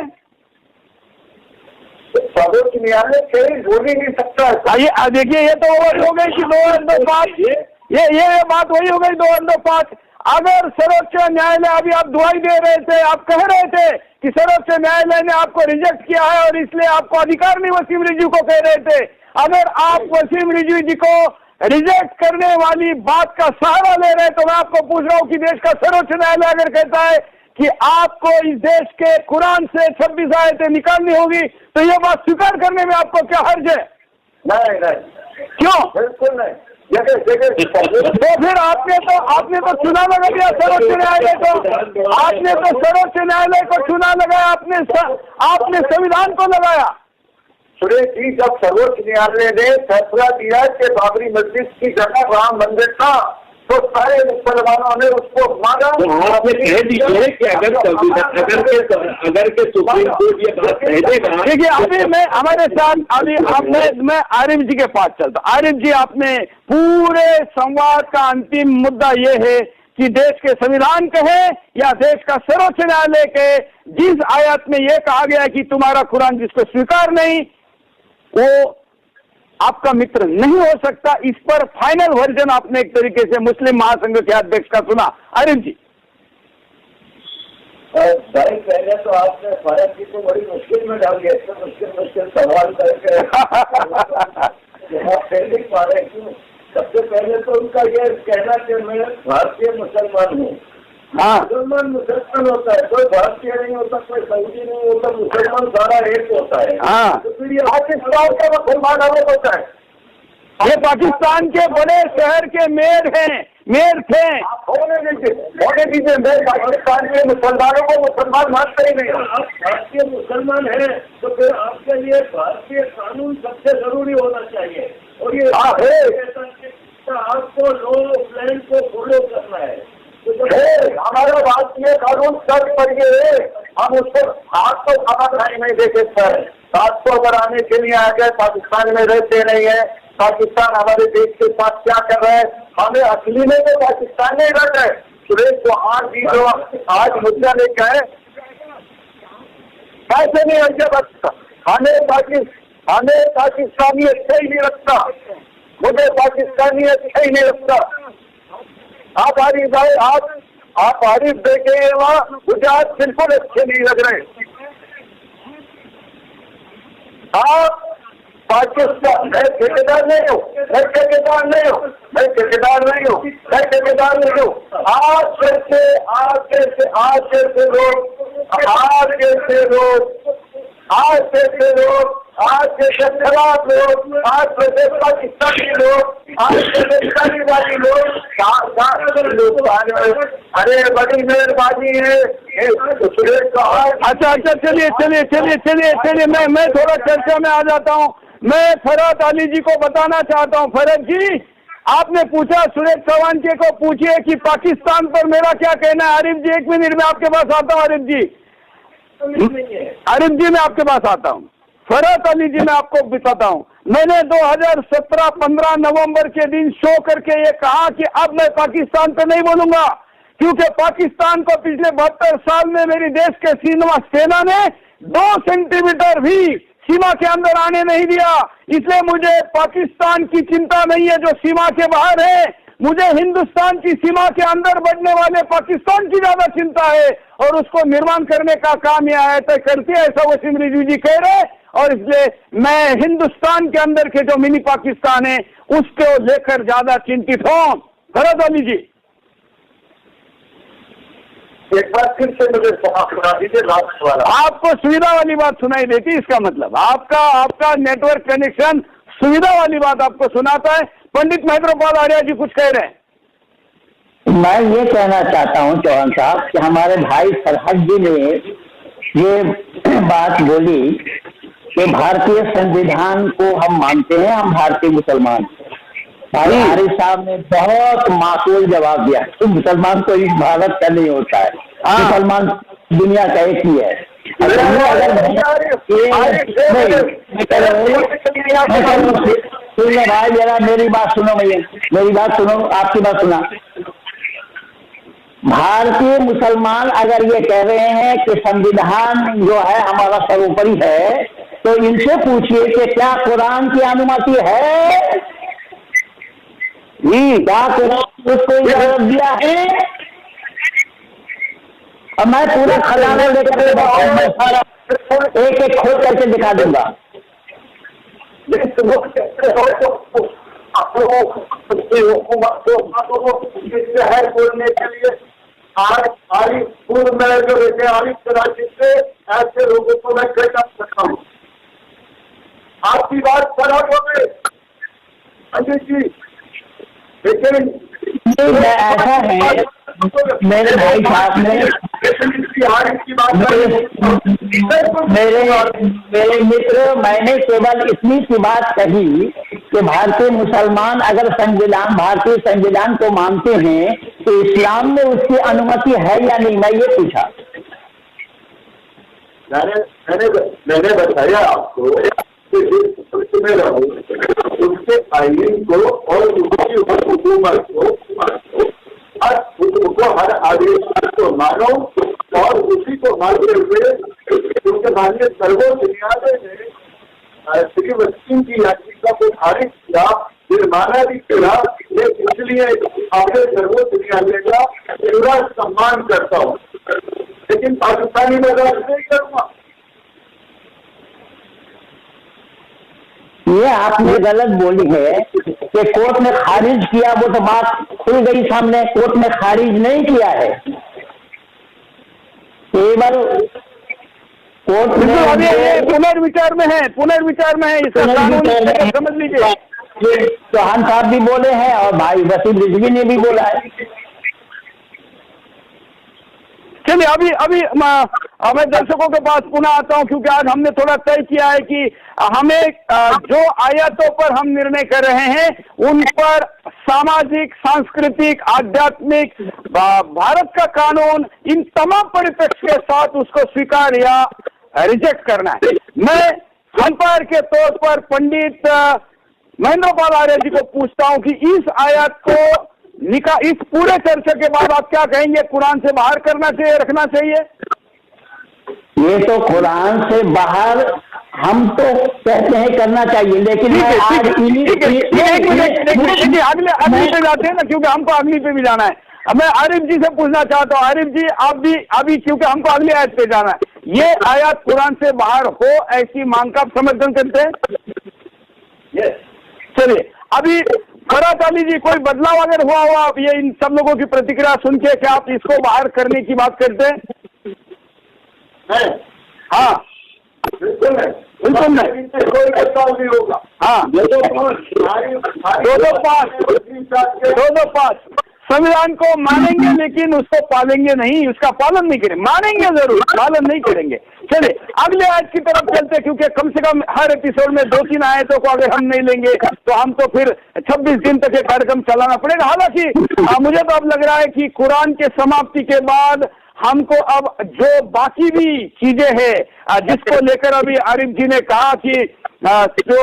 सर्वोच्च न्यायालय कहीं बोल ही नहीं सकता है। ये देखिए, ये तो हो गई कि 2-2-5, ये बात वही हो गई 2-2-5। अगर सर्वोच्च न्यायालय, अभी आप दुआई दे रहे थे, आप कह रहे थे कि सर्वोच्च न्यायालय ने आपको रिजेक्ट किया है और इसलिए आपको अधिकार नहीं, वसीम रिजवी को कह रहे थे। अगर आप वसीम रिजवी जी को रिजेक्ट करने वाली बात का सहारा ले रहे तो मैं आपको पूछ रहा हूँ कि देश का सर्वोच्च न्यायालय अगर कहता है कि आपको इस देश के कुरान से 26 आयतें निकालनी होगी तो ये बात स्वीकार करने में आपको क्या हर्ज है? नहीं, क्यों? बिल्कुल नहीं। तो फिर आपने तो चुना लगा दिया सर्वोच्च न्यायालय को, आपने तो सर्वोच्च न्यायालय को चुना लगाया, आपने संविधान को लगाया। सुरेश जी, जब सर्वोच्च न्यायालय ने फैसला दिया कि बाबरी मस्जिद की जगह राम मंदिर था तो सारे मुसलमानों ने उसको माना। तो आपने कह दीजिए कि अगर के सुप्रीम कोर्ट ये बात कह देगा। देखिए, अभी मैं हमारे साथ मैं आरिफ जी के पास चलता। आरिफ जी, आपने पूरे संवाद का अंतिम मुद्दा ये है कि देश के संविधान कहे या देश का सर्वोच्च न्यायालय कहे, जिस आयत में यह कहा गया कि तुम्हारा कुरान जिसको स्वीकार नहीं वो आपका मित्र नहीं हो सकता, इस पर फाइनल वर्जन आपने एक तरीके से मुस्लिम महासंघ के अध्यक्ष का सुना। आरिफ जी, भाई पहले तो आपने भारत की को बड़ी मुश्किल में डाल दिया, इतना मुश्किल सवाल करके पहले पा रहे क्यों? सबसे पहले तो उनका ये कहना कि मैं भारतीय मुसलमान हूँ। हाँ, मुसलमान होता है, कोई भारतीय नहीं होता, कोई सऊदी नहीं होता, मुसलमान सारा एक होता है। हाँ, तो फिर ये पाकिस्तान का मुसलमान अलग होता है। ये पाकिस्तान के बड़े शहर के मेयर थे। होने दीजिए, मैं पाकिस्तान के मुसलमानों को मुसलमान मानता ही नहीं। आप भारतीय मुसलमान हैं तो फिर आपके लिए भारतीय कानून सबसे जरूरी होना चाहिए और ये आपको लॉ ऑफ लैंड को फॉलो करना है। हमारा बात ये कानून सर पर ये है, हम उसको हाथ तो समाधान नहीं देते सर। 700 बढ़ाने के लिए आ गए, पाकिस्तान में रहते नहीं है। पाकिस्तान हमारे देश के साथ क्या कर रहा है, हमें असली में तो पाकिस्तान नहीं रख है। सुरेश चौहान जी जो आज मुद्दा लेकर आए, कैसे नहीं अच्छा बचता, हमें पाकिस्तानी अच्छा ही नहीं लगता, मुझे पाकिस्तानी अच्छा ही नहीं लगता। आप आरिफ भाई, आप आरिफ देखे वहाँ, मुझे आज बिल्कुल अच्छे नहीं लग रहे। आप पाकिस्तान, मैं ठेकेदार नहीं हूँ, मैं ठेकेदार नहीं हूँ, मैं ठेकेदार नहीं हूँ, मैं ठेकेदार नहीं हूँ। आज जैसे खराब लोग, आज जैसे पाकिस्तानी लोग, आज जैसे तालिबानी लोग, अरे बड़ी मेहरबानी है। अच्छा, चलिए, मैं थोड़ा चर्चा में आ जाता हूँ। मैं फरहत अली जी को बताना चाहता हूँ। फरहत जी, आपने पूछा, सुरेश चौहान जी को पूछिए कि पाकिस्तान पर मेरा क्या कहना है। आरिफ जी, 1 मिनट में आपके पास आता हूँ। आरिफ जी मैं आपके पास आता हूँ। फरहत अली जी, मैं आपको बताता हूँ, मैंने 2017-15 नवंबर के दिन शो करके ये कहा कि अब मैं पाकिस्तान पे नहीं बोलूंगा, क्योंकि पाकिस्तान को पिछले 72 साल में मेरी देश के सेना ने 2 सेंटीमीटर भी सीमा के अंदर आने नहीं दिया। इसलिए मुझे पाकिस्तान की चिंता नहीं है जो सीमा के बाहर है, मुझे हिंदुस्तान की सीमा के अंदर बढ़ने वाले पाकिस्तान की ज्यादा चिंता है, और उसको निर्माण करने का काम यह है तय करती है, ऐसा वसीम रिजवी जी कह रहे। और इसलिए मैं हिंदुस्तान के अंदर के जो मिनी पाकिस्तान है उसको लेकर ज्यादा चिंतित हूं। फरहत अली जी, एक बार फिर से मुझे सुना दीजिए लास्ट वाला। आपको सुविधा वाली बात सुनाई देती, इसका मतलब आपका नेटवर्क कनेक्शन सुविधा वाली बात आपको सुनाता है। पंडित महेंद्रपाल आर्य जी कुछ कह रहे हैं। मैं ये कहना चाहता हूँ चौहान साहब कि हमारे भाई सरहद जी ने ये बात बोली कि भारतीय संविधान को हम मानते हैं, हम भारतीय मुसलमान। भाई आरिफ साहब ने बहुत मासूल जवाब दिया कि मुसलमान तो इस भारत का नहीं होता है, मुसलमान दुनिया का एक ही है। सुनिए भाई, जरा मेरी बात सुनो भैया, मेरी बात सुनो, आपकी बात सुना। भारतीय मुसलमान अगर ये कह रहे हैं कि संविधान जो है हमारा सर्वोपरि है, तो इनसे पूछिए कि क्या कुरान की अनुमति है? क्या कुरान उसको इजाजत दिया है? और मैं पूरा खजाना लेकर एक एक खोल करके दिखा दूंगा। है बोलने के लिए आज आरिफपुर में जो रहते आरिफ कराची से ऐसे लोगों को मैं कहना सकता हूँ। आपकी बात खराब हो गई अजीत जी, लेकिन ऐसा है मेरे भाई साहब ने मेरे मित्र, मैंने केवल इतनी सी बात कही कि भारतीय मुसलमान अगर भारतीय संविधान को मानते हैं तो इस्लाम में उसकी अनुमति है या नहीं, मैं ये पूछा। मैंने बताया आपको में रहूं, उसके आईन को और उसकी हुकूमत को हर आदेश को मानो और उसी को मानते हुए उनके मानने सर्वोच्च न्यायालय ने श्री वसीम की याचिका को खारिज किया, जुर्माना भी किया। इसलिए आपके सर्वोच्च न्यायालय का पूरा सम्मान करता हूँ, लेकिन पाकिस्तानी में राज नहीं करूँगा। ये आपने गलत बोली है कि कोर्ट ने खारिज किया, वो तो बात खुल गई सामने। कोर्ट ने खारिज नहीं किया है, केवल कोर्ट ने पुनर्विचार में है, इसका कानून समझ लीजिए। चौहान साहब भी बोले हैं और भाई वसीम रिजवी ने भी बोला है। चलिए अभी मैं दर्शकों के पास पुनः आता हूं, क्योंकि आज हमने थोड़ा तय किया है कि हमें जो आयतों पर हम निर्णय कर रहे हैं उन पर सामाजिक, सांस्कृतिक, आध्यात्मिक, भारत का कानून, इन तमाम परिप्रेक्ष्य के साथ उसको स्वीकार या रिजेक्ट करना है। मैं अंपायर के तौर पर पंडित महेंद्र पाल आर्य जी को पूछता हूं कि इस आयत को इस पूरे चर्चा के बाद आप क्या कहेंगे? कुरान से बाहर करना चाहिए, रखना चाहिए? ये तो कुरान से बाहर हम तो कहते हैं करना चाहिए, लेकिन अगली पे जाते हैं ना, क्योंकि हमको अगली पे भी जाना है। अब मैं आरिफ जी से पूछना चाहता हूँ, आरिफ जी आप भी अभी, क्योंकि हमको अगली आयत पे जाना है, ये आयत कुरान से बाहर हो ऐसी मांग का आप समर्थन करते हैं? चलिए अभी फरात अली जी, कोई बदलाव अगर हुआ ये इन सब लोगों की प्रतिक्रिया सुन के, क्या आप इसको बाहर करने की बात करते हैं? हाँ बिल्कुल नहीं, कोई बदलाव नहीं होगा। हाँ 225 संविधान को मानेंगे लेकिन उसको पालेंगे नहीं, उसका पालन नहीं करेंगे। मानेंगे जरूर, पालन नहीं करेंगे। चलिए अगले आयत की तरफ चलते, क्योंकि कम से कम हर एपिसोड में 2-3 आयतों को अगर हम नहीं लेंगे तो हम तो फिर 26 दिन तक ये कार्यक्रम चलाना पड़ेगा। हालांकि मुझे तो अब लग रहा है कि कुरान के समाप्ति के बाद हमको अब जो बाकी भी चीजें हैं जिसको लेकर अभी आरिफ जी ने कहा कि जो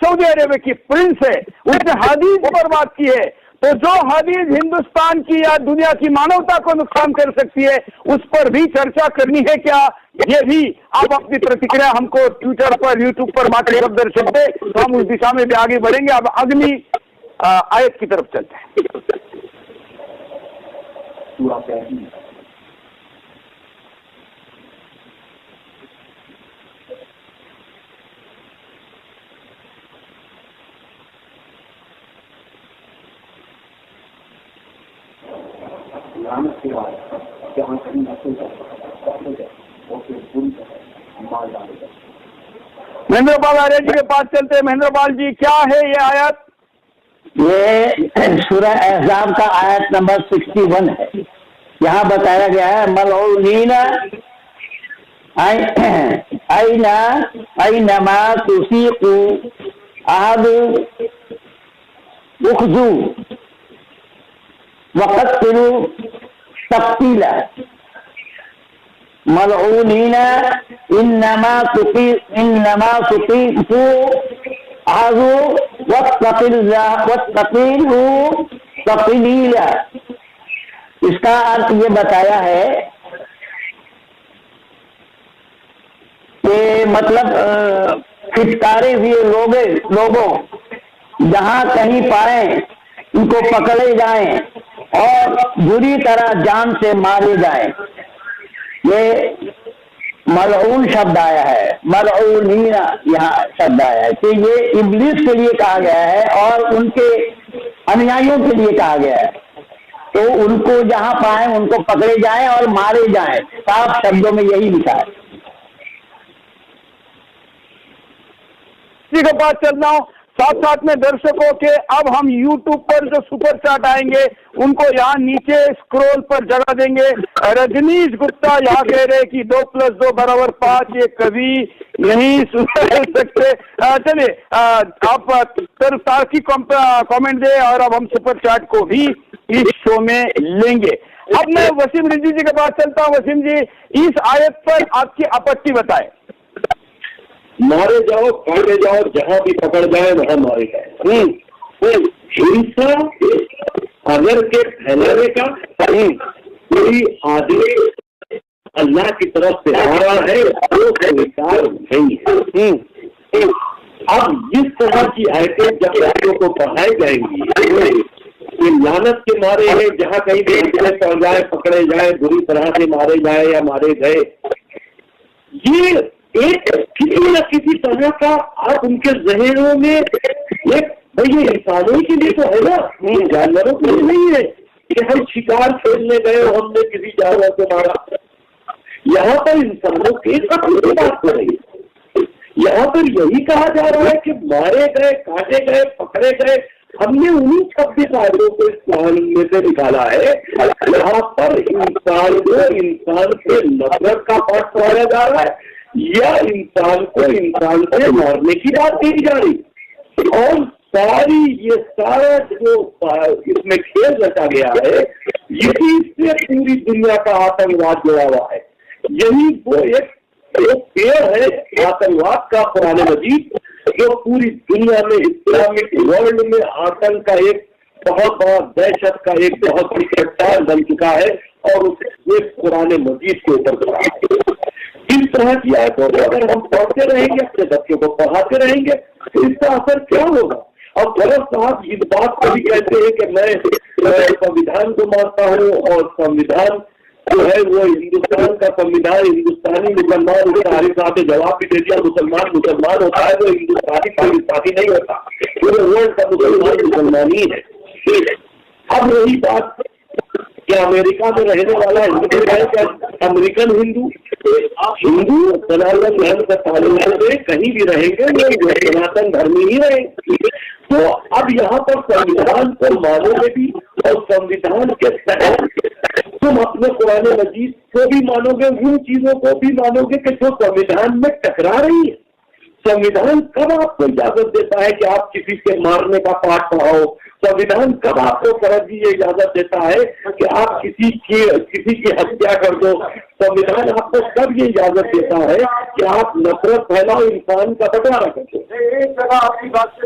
सऊदी अरेबिया की प्रिंस है उसने हदीस पर बात की है, तो जो हदीस हिंदुस्तान की या दुनिया की मानवता को नुकसान कर सकती है उस पर भी चर्चा करनी है क्या? ये भी आप अपनी प्रतिक्रिया हमको ट्विटर पर, यूट्यूब पर बातें दर्शक दे, तो हम उस दिशा में भी आगे बढ़ेंगे। अब अगली आयत की तरफ चलते हैं। महेंद्र पाल आर्य जी के पास चलते हैं। महेंद्र पाल जी, क्या है ये आयत? ये सूरह अहज़ाब का आयत नंबर 61 है। यहाँ बताया गया है मलऊनीना ऐनमा तुसीक़ू अहदु उख़्ज़ू वक़त्तिलू तक़्तीला। मलऊनीना इन्नमा तुक़ीफ़ू अहदु वक़्तिलू तक़लीला। इसका अर्थ ये बताया है कि मतलब फिटकारे हुए लोगों जहाँ कहीं पाए उनको पकड़े जाएं और बुरी तरह जान से मारे जाएं। ये मलऊन शब्द आया है, मलऊनीना यहाँ शब्द आया है कि ये इब्लीस के लिए कहा गया है और उनके अनुयायियों के लिए कहा गया है। तो उनको जहाँ पाए उनको पकड़े जाएं और मारे जाएं, साफ शब्दों में यही लिखा है। इसी के पास चल रहा हूँ, साथ साथ में दर्शकों के अब हम YouTube पर जो सुपर चैट आएंगे उनको यहाँ नीचे स्क्रॉल पर जगह देंगे। रजनीश गुप्ता यहाँ कह रहे कि 2 + 2 = 5 ये कभी नहीं सुन सकते। चलिए आप तार्किक कमेंट दे और अब हम सुपर चैट को भी इस शो में लेंगे। अब मैं वसीम रिजवी जी के पास चलता हूँ। वसीम जी, इस आयत पर आपकी आपत्ति बताएं। मारे जाओ, काटे जाओ, जहाँ भी पकड़ जाए वहाँ मारे जाए। हिंसा अगर के फैलाने का कोई आदमी अल्लाह की तरफ से आ रहा है वो स्वीकार नहीं है। अब जिस तरह की आयतें जब बच्चों को पढ़ाई जाएंगी ये लानत के मारे हैं, जहाँ कहीं भी पड़ जाए, पकड़े जाए, बुरी तरह से मारे जाए या मारे गए, ये एक किसी न किसी तरह का आप उनके जहनों में एक भाई ये इंसानों के लिए तो है ना, जानवरों के लिए नहीं है कि हम शिकार खेलने गए और हमने किसी जानवर को मारा। यहाँ पर इंसानों के साथ बात हो रही है। यहाँ पर यही कहा जा रहा है कि मारे गए, काटे गए, पकड़े गए, हमने उन्हीं 26 आयतों को इस कुरान में से निकाला है। यहाँ पर इंसान को इंसान से नफरत का पाठ पढ़ाया जा रहा है या इंसान को इंसान से मारने की बात कही जा रही। और सारी ये सारा जो इसमें खेल रचा गया है, यही से पूरी दुनिया का आतंकवाद जुड़ा हुआ है। यही वो एक पेड़ है आतंकवाद का, कुरान मजीद, जो पूरी दुनिया में इस्लामिक वर्ल्ड में आतंक का एक बहुत बड़ा, दहशत का एक बहुत बड़ी चट्टान बन चुका है और उसे कुरान मजीद के ऊपर खड़ा है। इस तरह की आयतों को अगर हम पढ़ते रहेंगे, अपने बच्चों को पढ़ाते रहेंगे, तो इसका असर क्या होगा? और गलत साहब इस बात को भी कहते हैं कि मैं संविधान को मानता हूँ और संविधान जो है वो हिंदुस्तान का संविधान, हिंदुस्तानी मुसलमान, सारे साहब ने जवाब भी दे दिया, मुसलमान मुसलमान होता है, वो हिंदुस्तानी पाकिस्तानी नहीं होता, पूरे वर्ल्ड का मुसलमान मुसलमान ही है। अब यही बात क्या अमेरिका में रहने वाला हिंदू है क्या अमेरिकन हिंदू? हिंदू सनातन धर्म का पालन करके कहीं भी रहेंगे, वो सनातन धर्मी ही रहेंगे। तो अब यहाँ पर संविधान को मानोगे भी और संविधान के तहत तुम अपने कुरान मजीद को भी मानोगे, उन चीजों को भी मानोगे कि जो संविधान में टकरा रही है। संविधान कब आपको इजाजत देता है कि आप किसी के मारने का पाठ पढ़ाओ? संविधान कब आपको फर्जी ये इजाजत देता है कि आप किसी की हत्या कर दो? संविधान आपको कब ये इजाजत देता है कि आप नफरत फैलाओ, इंसान का बंटवारा कर दो? एक जगह आपकी बात से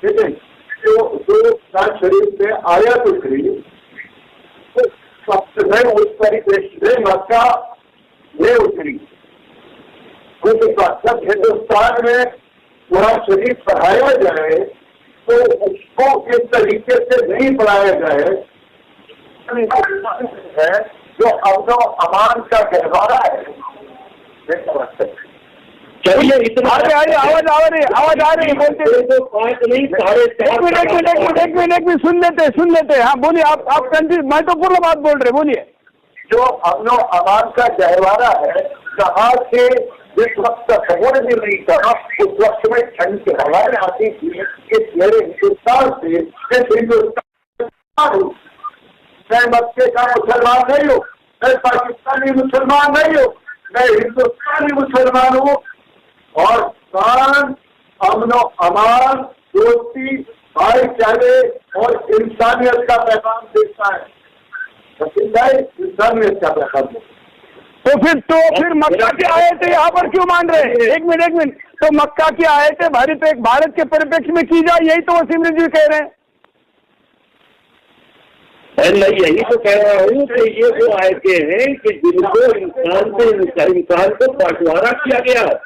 ठीक है, जो शरीफ में आया तो सबसे पहले उस परिप्रेक्ष्य से मक्का ले उतरी। जब हिंदुस्तान में कुरान शरीफ पढ़ाया जाए तो उसको किस तरीके से नहीं पढ़ाया जाए है जो अमन अमान का गहवारा है। चलिए इतना आवाज आ रही बोलते तो पाँच नहीं साढ़े एक मिनट सुन लेते। हाँ बोलिए, आप कंटिन्यू, मैं तो पूर्ण बात बोल रहे, बोलिए। जो अमन अमान का गहवारा है, कहाँ से जिस वक्त खबर भी नहीं था उस वक्त में ठंड की हवाएं आती थी कि मेरे हिंदुस्तान से हिंदुस्तान मैं मक्के का मुसलमान नहीं हूँ, मैं पाकिस्तानी मुसलमान नहीं हूँ, मैं हिंदुस्तानी मुसलमान हूँ। और शान, अमन अमान, दोस्ती, भाईचारे और इंसानियत का पैगाम देता है। इंसानियत का पैगाम देता है। तो फिर मक्का की आयतें यहाँ पर क्यों मान रहे हैं? एक मिनट तो मक्का की आयतें भारत के परिप्रेक्ष्य में की जाए, यही तो वसीम रिजवी कह रहे हैं। मैं यही तो कह रहा हूँ कि ये वो आयतें हैं कि जिनको इंसान से इंसान को बंटवारा किया गया है।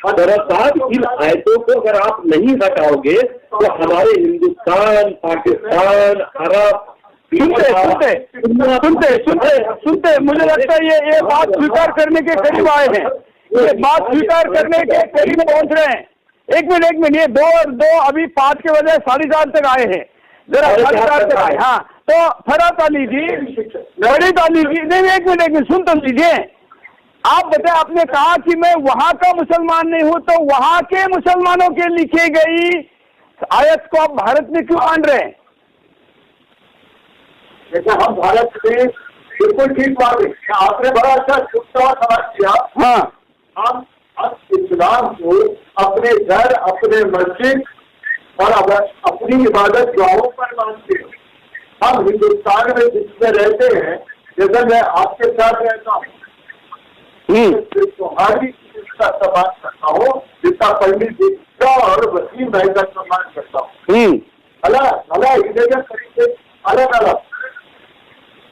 साहब इन आयतों को अगर आप नहीं हटाओगे तो हमारे हिंदुस्तान, पाकिस्तान, अरब सुनते मुझे लगता है ये बात स्वीकार करने के करीब आए हैं, ये बात स्वीकार करने के करीब पहुंच रहे हैं। एक मिनट ये दो अभी 5 के बजाय 4:30 तक आए हैं, जरा 4:30 तक आए। हाँ तो फरात अली जी, फरीद अली जी, नहीं एक मिनट सुन तो लीजिए। आप बताए, आपने कहा कि मैं वहां का मुसलमान नहीं हूं, तो वहां के मुसलमानों के लिखी गई आयत को आप भारत में क्यों मान रहे हैं? जैसे हम भारत में बिल्कुल ठीक बात है, आपने बड़ा अच्छा छुट्टा सवाल किया। हाँ, हम इस्लाम को अपने घर, अपने मस्जिद और अपनी इबादत गाहों पर मानते हैं। हम हिंदुस्तान में जिसमें रहते हैं, जैसे मैं आपके साथ रहता हूँ, तुम्हारी इसका सम्मान करता हूँ, जिसका पंडित जी का और वसीम भाई का सम्मान करता हूँ। अलग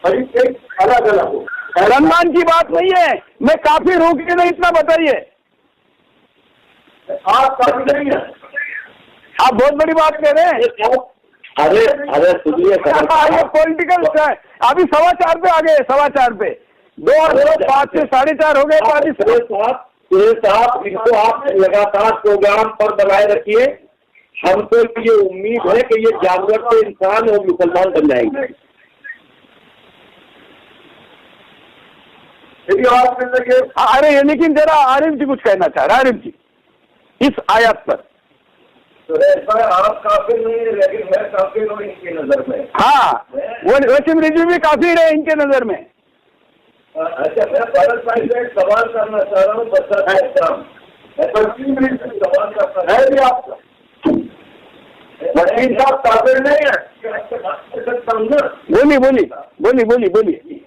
तरीके अलग अलग हो। रमजान की बात नहीं है, मैं काफी रोकी नहीं, इतना बताइए। आप काफी नहीं है, आप बहुत बड़ी बात कह रहे हैं। अरे सुनिए, ये पॉलिटिकल अभी 4:15 पे आ गए, 4:15 पे 2:05 से 4:30 हो गए। साहब इनको आप लगातार प्रोग्राम पर बनाए रखिए। हमको ये उम्मीद है कि ये जानवर से इंसान और मुसलमान बन जाएंगे। यदि आप लगे, अरे लेकिन जरा आरिफ जी कुछ कहना चाह रहे हैं। आरिफ जी, इस आयत पर सुरेश भाई, आप काफिर नहीं है, लेकिन मैं काफिर हूँ इनकी नजर में। हाँ, वो वसीम रिजवी भी काफिर है इनके नजर में। अच्छा, मैं भरत भाई से एक सवाल करना चाह रहा हूँ। वकील साहब काफिर नहीं है, सकता हूँ ना? बोलिए।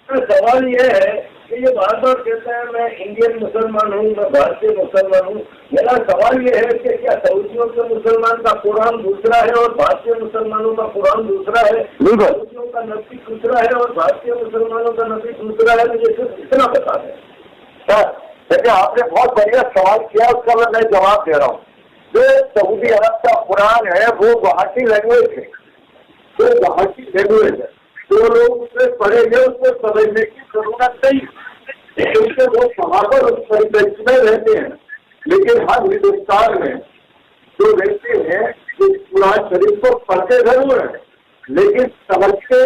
सवाल ये है कि ये बार बार कहते हैं मैं इंडियन मुसलमान हूँ, मैं भारतीय मुसलमान हूँ। मेरा सवाल ये है कि क्या सऊदियों के मुसलमान का कुरान दूसरा है और भारतीय मुसलमानों का कुरान दूसरा है? सऊदियों का नबी दूसरा है और भारतीय मुसलमानों का नबी दूसरा है। मुझे सिर्फ इतना बता दें सर। देखिए, आपने बहुत बढ़िया सवाल किया, उसका मैं जवाब दे रहा हूँ। जो सऊदी अरब का कुरान है वो वहाँ की लैंग्वेज है, जो लोग उससे पढ़ेंगे उसको समझने की जरूरत नहीं, क्योंकि वो वहाँ पर उस परिप्रेक्ष्य में रहते हैं। लेकिन हम हिंदुस्तान में जो रहते हैं वो कुरान शरीफ को पढ़ते जरूर है, लेकिन समझते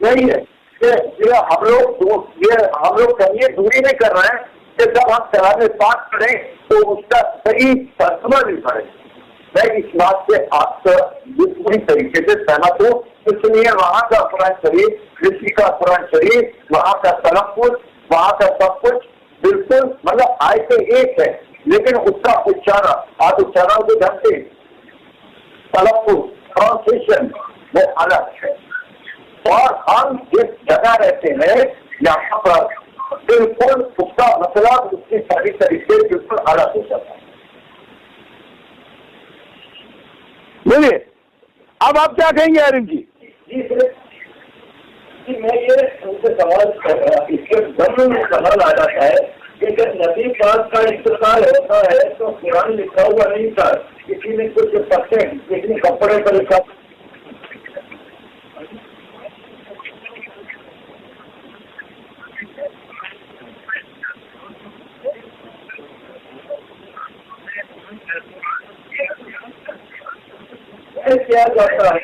नहीं है। ये हम लोग कहीं दूरी नहीं कर रहे हैं कि जब हम कलामे पाक पढ़ें तो उसका सही तर्जुमा नहीं पढ़े। मैं इस बात से आपका पूरी तरीके से सहमत हूँ। इसलिए वहाँ का कुरान शरीफ, ऋषि का कुरान शरीफ, वहाँ का तलफ़्फ़ुज़, वहाँ का सब कुछ बिल्कुल मतलब आयतें एक है, लेकिन उसका उच्चारण आप उच्चारण को जानते हैं, तलफ़्फ़ुज़ प्रोनाउंसिएशन वो अलग है। और हम जिस जगह रहते हैं यहाँ पर बिल्कुल उसका मतलब उसकी सारी तरीके बिल्कुल अलग हो जाता है। बोलिए, अब आप क्या कहेंगे आरिफ जी? जी, मैं ये उनसे सवाल कर रहा, इसके जन्म में सवाल आ जाता है कि जब नबी पाक का इंतकाल होता है तो कुरान लिखा हुआ नहीं था, किसी ने कुछ पत्ते किसी कपड़े पर लिखा। किया जाता है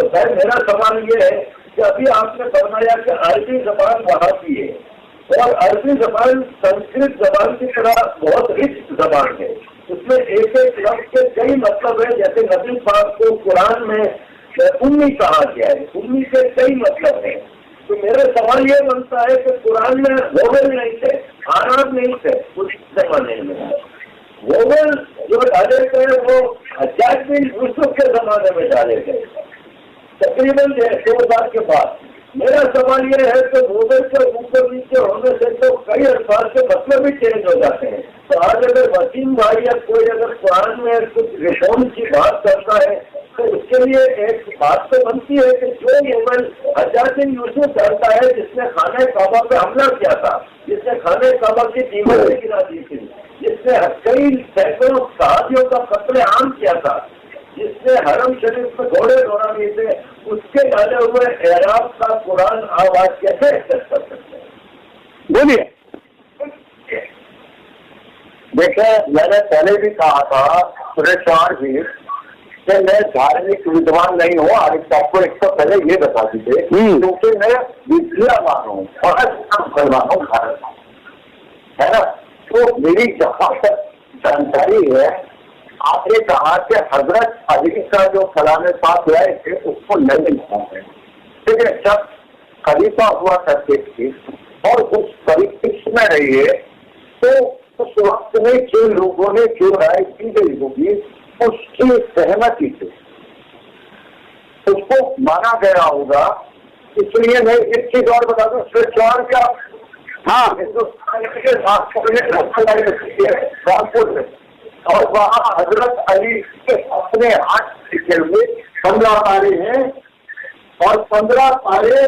सर। मेरा सवाल ये है कि अभी आपने फरमाया कि अरबी जबान वहाँ की है और अरबी जबान संस्कृत जबान की तरह बहुत रिच जबान है, उसमें एक एक लफ्ज के कई मतलब है। जैसे नबी पाक को कुरान में उम्मी कहा गया है, उम्मी के कई मतलब है। तो मेरा सवाल ये बनता है कि कुरान में वोवेल नहीं थे, आराम नहीं थे उस जमाने में। वोवेल जो डाले गए वो हज्जाज बिन यूसुफ के जमाने में डाले गए, तकरीबन 2000 के बाद। मेरा सवाल ये है कि वोवेल के ऊपर नीचे होने से तो कई अल्फाज के मतलब भी चेंज हो जाते हैं। तो आज अगर वसीम भाई या कोई अगर कुरान में कुछ रिफॉर्म की बात करता है तो उसके लिए एक बात तो बनती है कि जो वोवेल हज्जाज बिन यूसुफ डालता है, जिसने खाने काबा पे हमला किया था, जिसने खाने काबा की दीवारें गिरा दी थी, जिसने कई सैकड़ों सहाबियों का कत्लेआम किया था, जिसने हरम शरीफ में घोड़े दौड़ा दिए थे, उसके डाले हुए एराब का कुरान आवाज कैसे एक्सेप्ट कर सकते हैं? बोलिए। देखिए, मैंने पहले भी कहा था सुरेश चौहान जी कि मैं धार्मिक विद्वान नहीं हूँ। आरिफ साहब को एक तो पहले ये बता दीजिए, क्योंकि मैं विद्यावान हूँ और मुसलमान हूँ, भारत है ना। तो मेरी जहाँ तक जानकारी है, आपने कहा कि हजरत अली का जो कलामे पाक लाए थे उसको नहीं लिखा है, ठीक है। जब खलीफा हुआ करते थे और उस परिप्रेक्ष्य में रहिए तो उस वक्त में जो लोगों ने जो राय की गई होगी उसकी सहमति से उसको माना गया होगा। इसलिए मैं एक चीज और बता दूं, श्रेष्ठ क्या, हाँ, हिंदुस्तान के रामपुर में और वहाँ हजरत अली के अपने हाथ लिखे हुए 15 पारे हैं और 15 पारे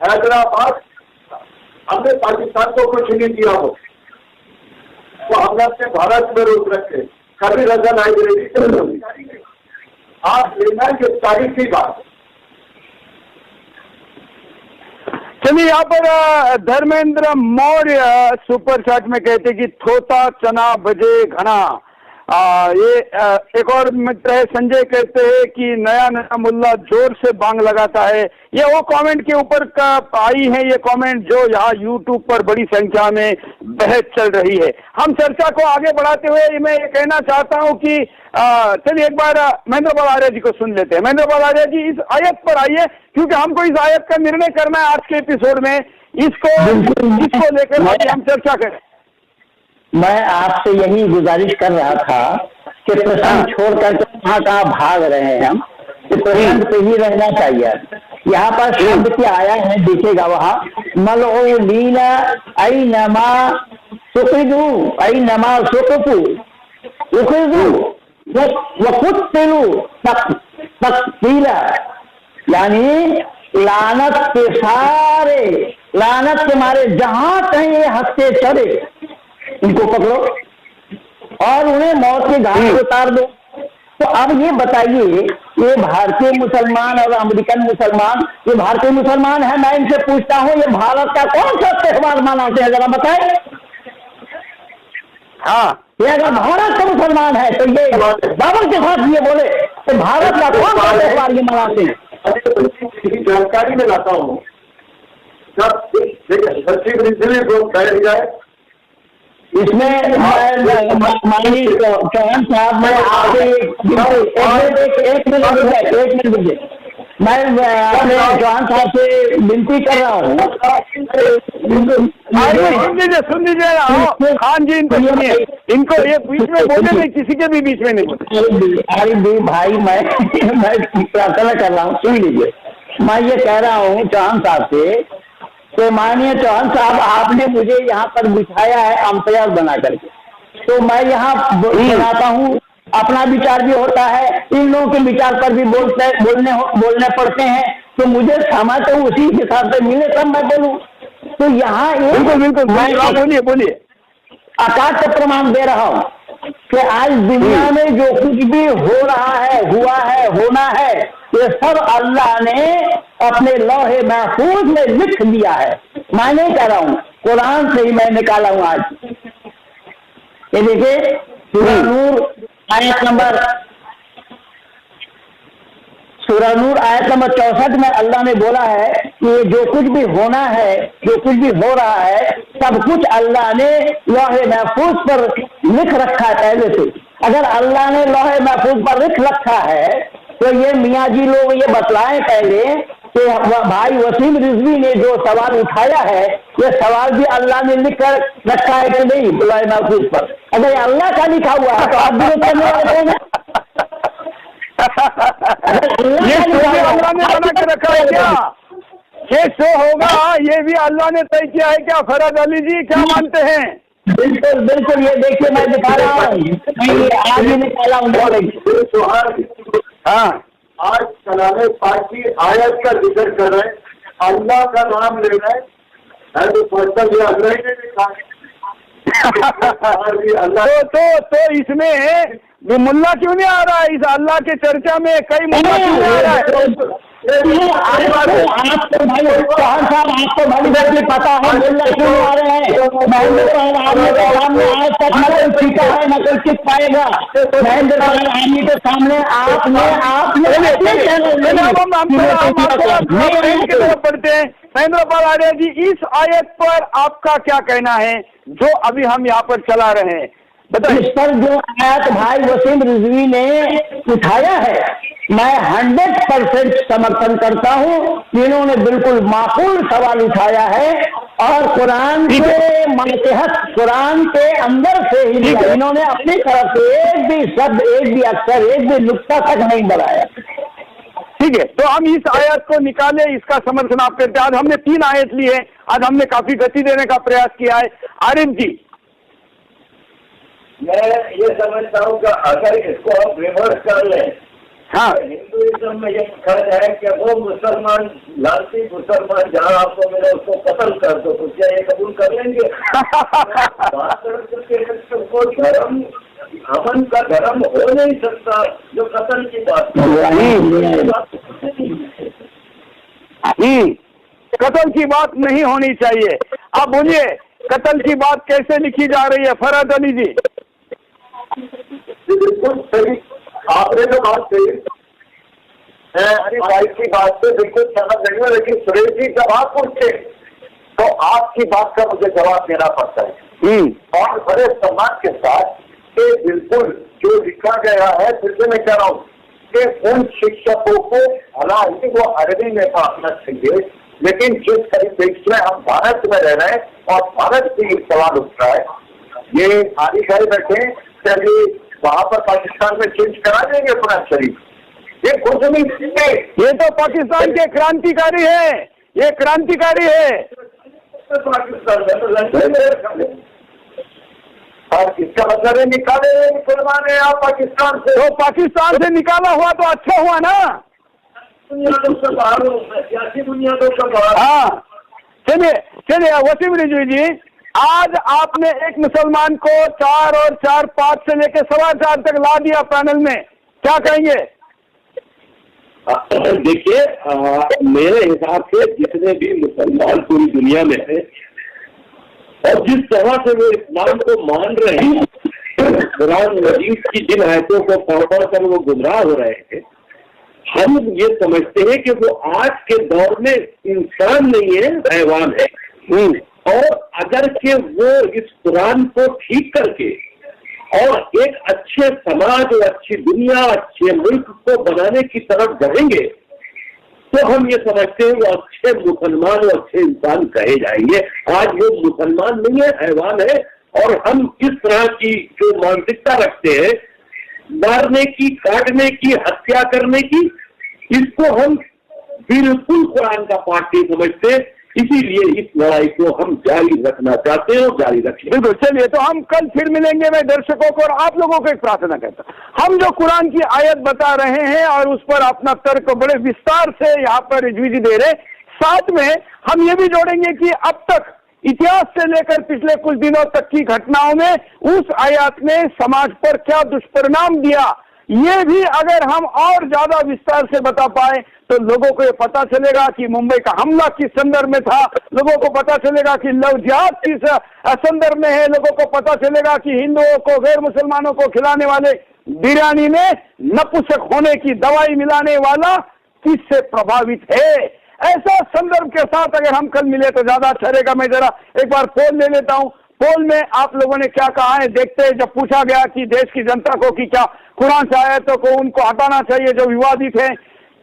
हैदराबाद हमने पाकिस्तान को कुछ नहीं दिया हो तो हमने अपने भारत में रोक रखे, कभी रंजन लाइब्रेरी आप लेना ये तारीखी बात। चलिए, यहाँ पर धर्मेंद्र मौर्य सुपर चैट में कहते कि थोता चना बजे घना। ये एक और मित्र है संजय, कहते हैं कि नया नया मुल्ला जोर से बांग लगाता है। ये वो कमेंट के ऊपर आई है, ये कमेंट जो यहाँ यूट्यूब पर बड़ी संख्या में बहस चल रही है। हम चर्चा को आगे बढ़ाते हुए मैं ये कहना चाहता हूँ कि चलिए एक बार महेंद्र पाल आर्य जी को सुन लेते हैं। महेंद्र पाल आर्य जी, इस आयत पर आइए, क्योंकि हमको इस आयत का निर्णय करना है आज के एपिसोड में। इसको लेकर हम चर्चा करें। मैं आपसे यही गुजारिश कर रहा था कि प्रसंग छोड़कर कहाँ भाग रहे हैं हम, तो प्रसंग पे ही रहना चाहिए। यहाँ पर शब्द क्या आया है देखिएगा, वहाँ मलऊनीना ऐनमा सुक़िदू ऐनमा सुक़ितू उख़िज़ू वक़ुत्तिलू तक़तीला, यानी लानत के सारे, लानत के मारे जहाँ कहीं ये हंसते चढ़े इनको पकड़ो और उन्हें मौत के घाट पर उतार दो। तो अब ये बताइए, ये भारतीय मुसलमान और अमेरिकन मुसलमान, ये भारतीय मुसलमान है, मैं इनसे पूछता हूँ ये भारत का कौन सा त्योहार मनाते हैं, जरा बताएं। हाँ, ये अगर भारत का मुसलमान है तो ये बाबर के साथ ये बोले तो भारत का कौन सा त्योहार ये मनाते हैं। जानकारी में लाता हूँ, बैठ जाए इसमें माननीय चौहान साहब, मैं आपसे एक मिनट दीजिए, मैं अपने चौहान साहब से विनती कर रहा हूँ। सुन लीजिए खान जी, इनको सुनिए, इनको ये बीच में बोले नहीं, किसी के भी बीच में नहीं बोले। अरे भाई मैं प्रार्थना कर रहा हूँ, सुन लीजिए। मैं ये कह रहा हूँ चौहान साहब से, तो माननीय चौहान साहब आपने मुझे यहाँ पर बिठाया है अंपायर बना करके, तो मैं यहाँ बनाता हूँ, अपना विचार भी होता है, इन लोगों के विचार पर भी बोलने पड़ते हैं, तो मुझे समय तो उसी हिसाब से मिले तब मैं बोलूँ। तो यहाँ बिल्कुल बोलिए आकाश से प्रमाण दे रहा हूँ कि आज दुनिया में जो कुछ भी हो रहा है, हुआ है, होना है, ये सब अल्लाह ने अपने लौहे महफूज में लिख दिया है। मैं नहीं कह रहा हूँ, कुरान से ही मैं निकाला हूँ आज। ये देखिए सूरह नूर आयत नंबर 64 में अल्लाह ने बोला है कि जो कुछ भी होना है, जो कुछ भी हो रहा है, सब कुछ अल्लाह ने लौहे महफूज पर लिख रखा है पहले से। अगर अल्लाह ने लौहे महफूज पर लिख रखा है तो ये मियाँ जी लोग ये बतलाएं पहले कि भाई वसीम रिजवी ने जो सवाल उठाया है, ये सवाल भी अल्लाह ने लिख कर रखा है कि नहीं लौहे महफूज पर। अगर अल्लाह का लिखा हुआ है तो आप विरोध करने वाले हैं। ये अल्लाह ने बना के रखा है क्या? ये शो होगा, ये भी अल्लाह ने तय किया है क्या? फराज अली जी क्या मानते हैं? बिल्कुल बिल्कुल, ये देखिए मैं दिखा रहा हूँ, आज ही निकाला हूँ। हाँ, आज कलामे पाक की आयत का जिक्र कर रहे हैं, अल्लाह का नाम ले रहे हैं, तो पर्सन ये अल्लाह ने लिखा है। तो इसमें मुल्ला क्यों नहीं आ रहा है? इस अल्लाह के चर्चा में कई मुल्ला क्यों नहीं आ रहा है? आपको भाई चौहान साहब, आपको भली भांति पता है मुल्ला क्यों आ रहे हैं। महेंद्र पाल आर्मी के सामने आज तक न कोई सीखा है न कोई सीख पाएगा। महेंद्र पाल आर्मी के सामने आपने पढ़ते हैं। महेंद्र पाल आर्य जी, इस आयत पर आपका क्या कहना है जो अभी हम यहाँ पर चला रहे हैं? इस पर जो आयत भाई वसीम रिजवी ने उठाया है, मैं 100% समर्थन करता हूँ। इन्होंने बिल्कुल माकूल सवाल उठाया है और कुरान के मातहत, कुरान के अंदर से ही इन्होंने अपनी तरफ से एक भी शब्द, एक भी अक्षर, एक भी नुक्ता तक नहीं बढ़ाया। ठीक है, तो हम इस आयत को निकाले, इसका समर्थन आप करते हैं। आज हमने 3 आयत ली है, आज हमने काफी गति देने का प्रयास किया है। आरिफ जी, मैं ये समझता हूँ कि अगर इसको आप रिवर्स कर लें, हाँ, हिंदुइज्म में ये खर्च है कि वो मुसलमान, लालची मुसलमान जहाँ आपको मिले उसको कत्ल कर दो, तो क्या ये कबूल कर लेंगे? वो धर्म, अमन का धर्म हो नहीं सकता जो कत्ल की बात। कत्ल की बात नहीं होनी चाहिए। आप बोलिए, कत्ल की बात कैसे लिखी जा रही है फराज अली जी? बिल्कुल सही, आपने जो बात कही अरे भाई की बात से बिल्कुल सहमत नहीं हूँ, लेकिन सुरेश जी जब आप पूछते तो आपकी बात का मुझे जवाब देना पड़ता है और बड़े सम्मान के साथ कि बिल्कुल जो लिखा गया है, फिर से मैं कह रहा हूँ कि उन शिक्षकों को हालांकि वो अरबी में पढ़ना चाहिए, लेकिन जिस परिप्रेक्ष्य में हम भारत में रह रहे हैं और भारत से एक सवाल उठ रहा है, ये आदि भाई बैठे चलिए वहां पर पाकिस्तान में चेंज करा देंगे कुरान शरीफ, ये कुछ नहीं सीखे। ये तो पाकिस्तान के क्रांतिकारी है, ये क्रांतिकारी है। पाकिस्तान में और इसका मतलब है निकाले मुसलमान है आप पाकिस्तान से, तो पाकिस्तान से निकाला हुआ तो अच्छा हुआ ना। बुनियादों से बाहर सियासी बुनियादों से बाहर। हाँ चलिए वसीम रिजवी जी, आज आपने एक मुसलमान को 4 और 4, 5 से लेकर 4.25 तक ला दिया पैनल में, क्या कहेंगे? देखिए मेरे हिसाब से जितने भी मुसलमान पूरी दुनिया में है और जिस तरह से वो इस्लाम को मान रहे हैं, कुरान मजीद की जिन आयतों को पढ़ कर वो गुमराह हो रहे हैं, हम ये समझते हैं कि वो आज के दौर में इंसान नहीं है, हैवान है। और अगर के वो इस कुरान को ठीक करके और एक अच्छे समाज और अच्छी दुनिया, अच्छे मुल्क को बनाने की तरफ बढ़ेंगे तो हम ये समझते हैं वो अच्छे मुसलमान और अच्छे इंसान कहे जाएंगे। आज वो मुसलमान नहीं है, हैवान है। और हम इस तरह की जो मानसिकता रखते हैं मारने की, काटने की, हत्या करने की, इसको हम बिल्कुल कुरान का पाठ नहीं समझते, इसीलिए इस लड़ाई को हम जारी रखना चाहते हैं और जारी रखें। बिल्कुल, चलिए तो हम कल फिर मिलेंगे। मैं दर्शकों को और आप लोगों को एक प्रार्थना करता हूं, हम जो कुरान की आयत बता रहे हैं और उस पर अपना तर्क बड़े विस्तार से यहाँ पर रिजवी जी दे रहे, साथ में हम ये भी जोड़ेंगे कि अब तक इतिहास से लेकर पिछले कुछ दिनों तक की घटनाओं में उस आयत ने समाज पर क्या दुष्परिणाम दिया, ये भी अगर हम और ज्यादा विस्तार से बता पाए तो लोगों को ये पता चलेगा कि मुंबई का हमला किस संदर्भ में था, लोगों को पता चलेगा कि लव जिहाद किस संदर्भ में है, लोगों को पता चलेगा कि हिंदुओं को, गैर मुसलमानों को खिलाने वाले बिरयानी में नपुंसक होने की दवाई मिलाने वाला किससे प्रभावित है। ऐसा संदर्भ के साथ अगर हम कल मिले तो ज्यादा अच्छा रहेगा। मैं जरा एक बार पोल ले लेता हूं, पोल में आप लोगों ने क्या कहा है देखते हैं। जब पूछा गया कि देश की जनता को कि क्या कुरान से आयतों को उनको हटाना चाहिए जो विवादित है,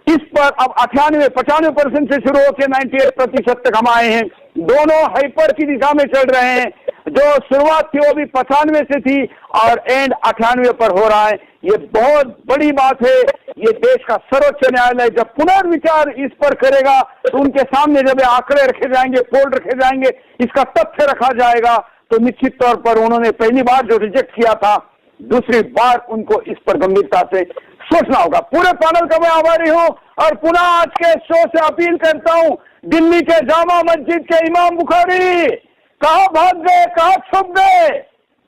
इस पर अब 95% से शुरू होकर 98% तक हम आए हैं। दोनों हाइपर की दिशा में चल रहे हैं, जो शुरुआत थी वो भी 95 से थी और एंड 98 पर हो रहा है। ये बहुत बड़ी बात है। ये देश का सर्वोच्च न्यायालय जब पुनर्विचार इस पर करेगा तो उनके सामने जब आंकड़े रखे जाएंगे, पोल रखे जाएंगे, इसका तथ्य रखा जाएगा, तो निश्चित तौर पर उन्होंने पहली बार जो रिजेक्ट किया था, दूसरी बार उनको इस पर गंभीरता से सोचना होगा। पूरे पैनल का मैं आभारी हूं और पुनः आज के शो से अपील करता हूं, दिल्ली के जामा मस्जिद के इमाम बुखारी कहां भाग गए, कहां छुप गए?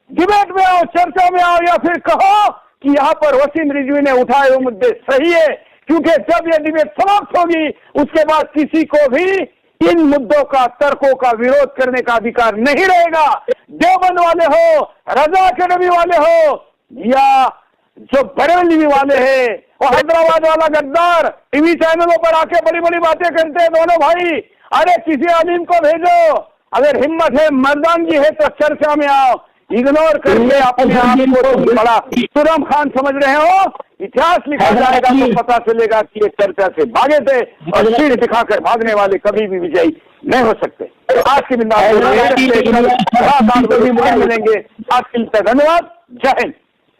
डिबेट में आओ, चर्चा में आओ, या फिर कहो कि यहाँ पर वसीम रिजवी ने उठाए हुए मुद्दे सही है, क्योंकि जब यह डिबेट समाप्त होगी उसके बाद किसी को भी इन मुद्दों का, तर्कों का विरोध करने का अधिकार नहीं रहेगा। देवबंद वाले हो, रजा अकेडमी वाले हो, या जो बरेली वाले हैं, और हैदराबाद वाला गद्दार टीवी चैनलों पर आके बड़ी बड़ी बातें करते हैं दोनों भाई, अरे किसी आलिम को भेजो, अगर हिम्मत है, मर्दानगी है तो चर्चा में आओ। इग्नोर करके अपने आप को बड़ा तुरम खान समझ रहे हो, इतिहास लिखा जाएगा तो पता चलेगा कि ये चर्चा से भागे थे और सिर दिखाकर भागने वाले कभी भी विजयी नहीं हो सकते। आज की मिलेंगे, आज के लिए धन्यवाद, जय हिंद।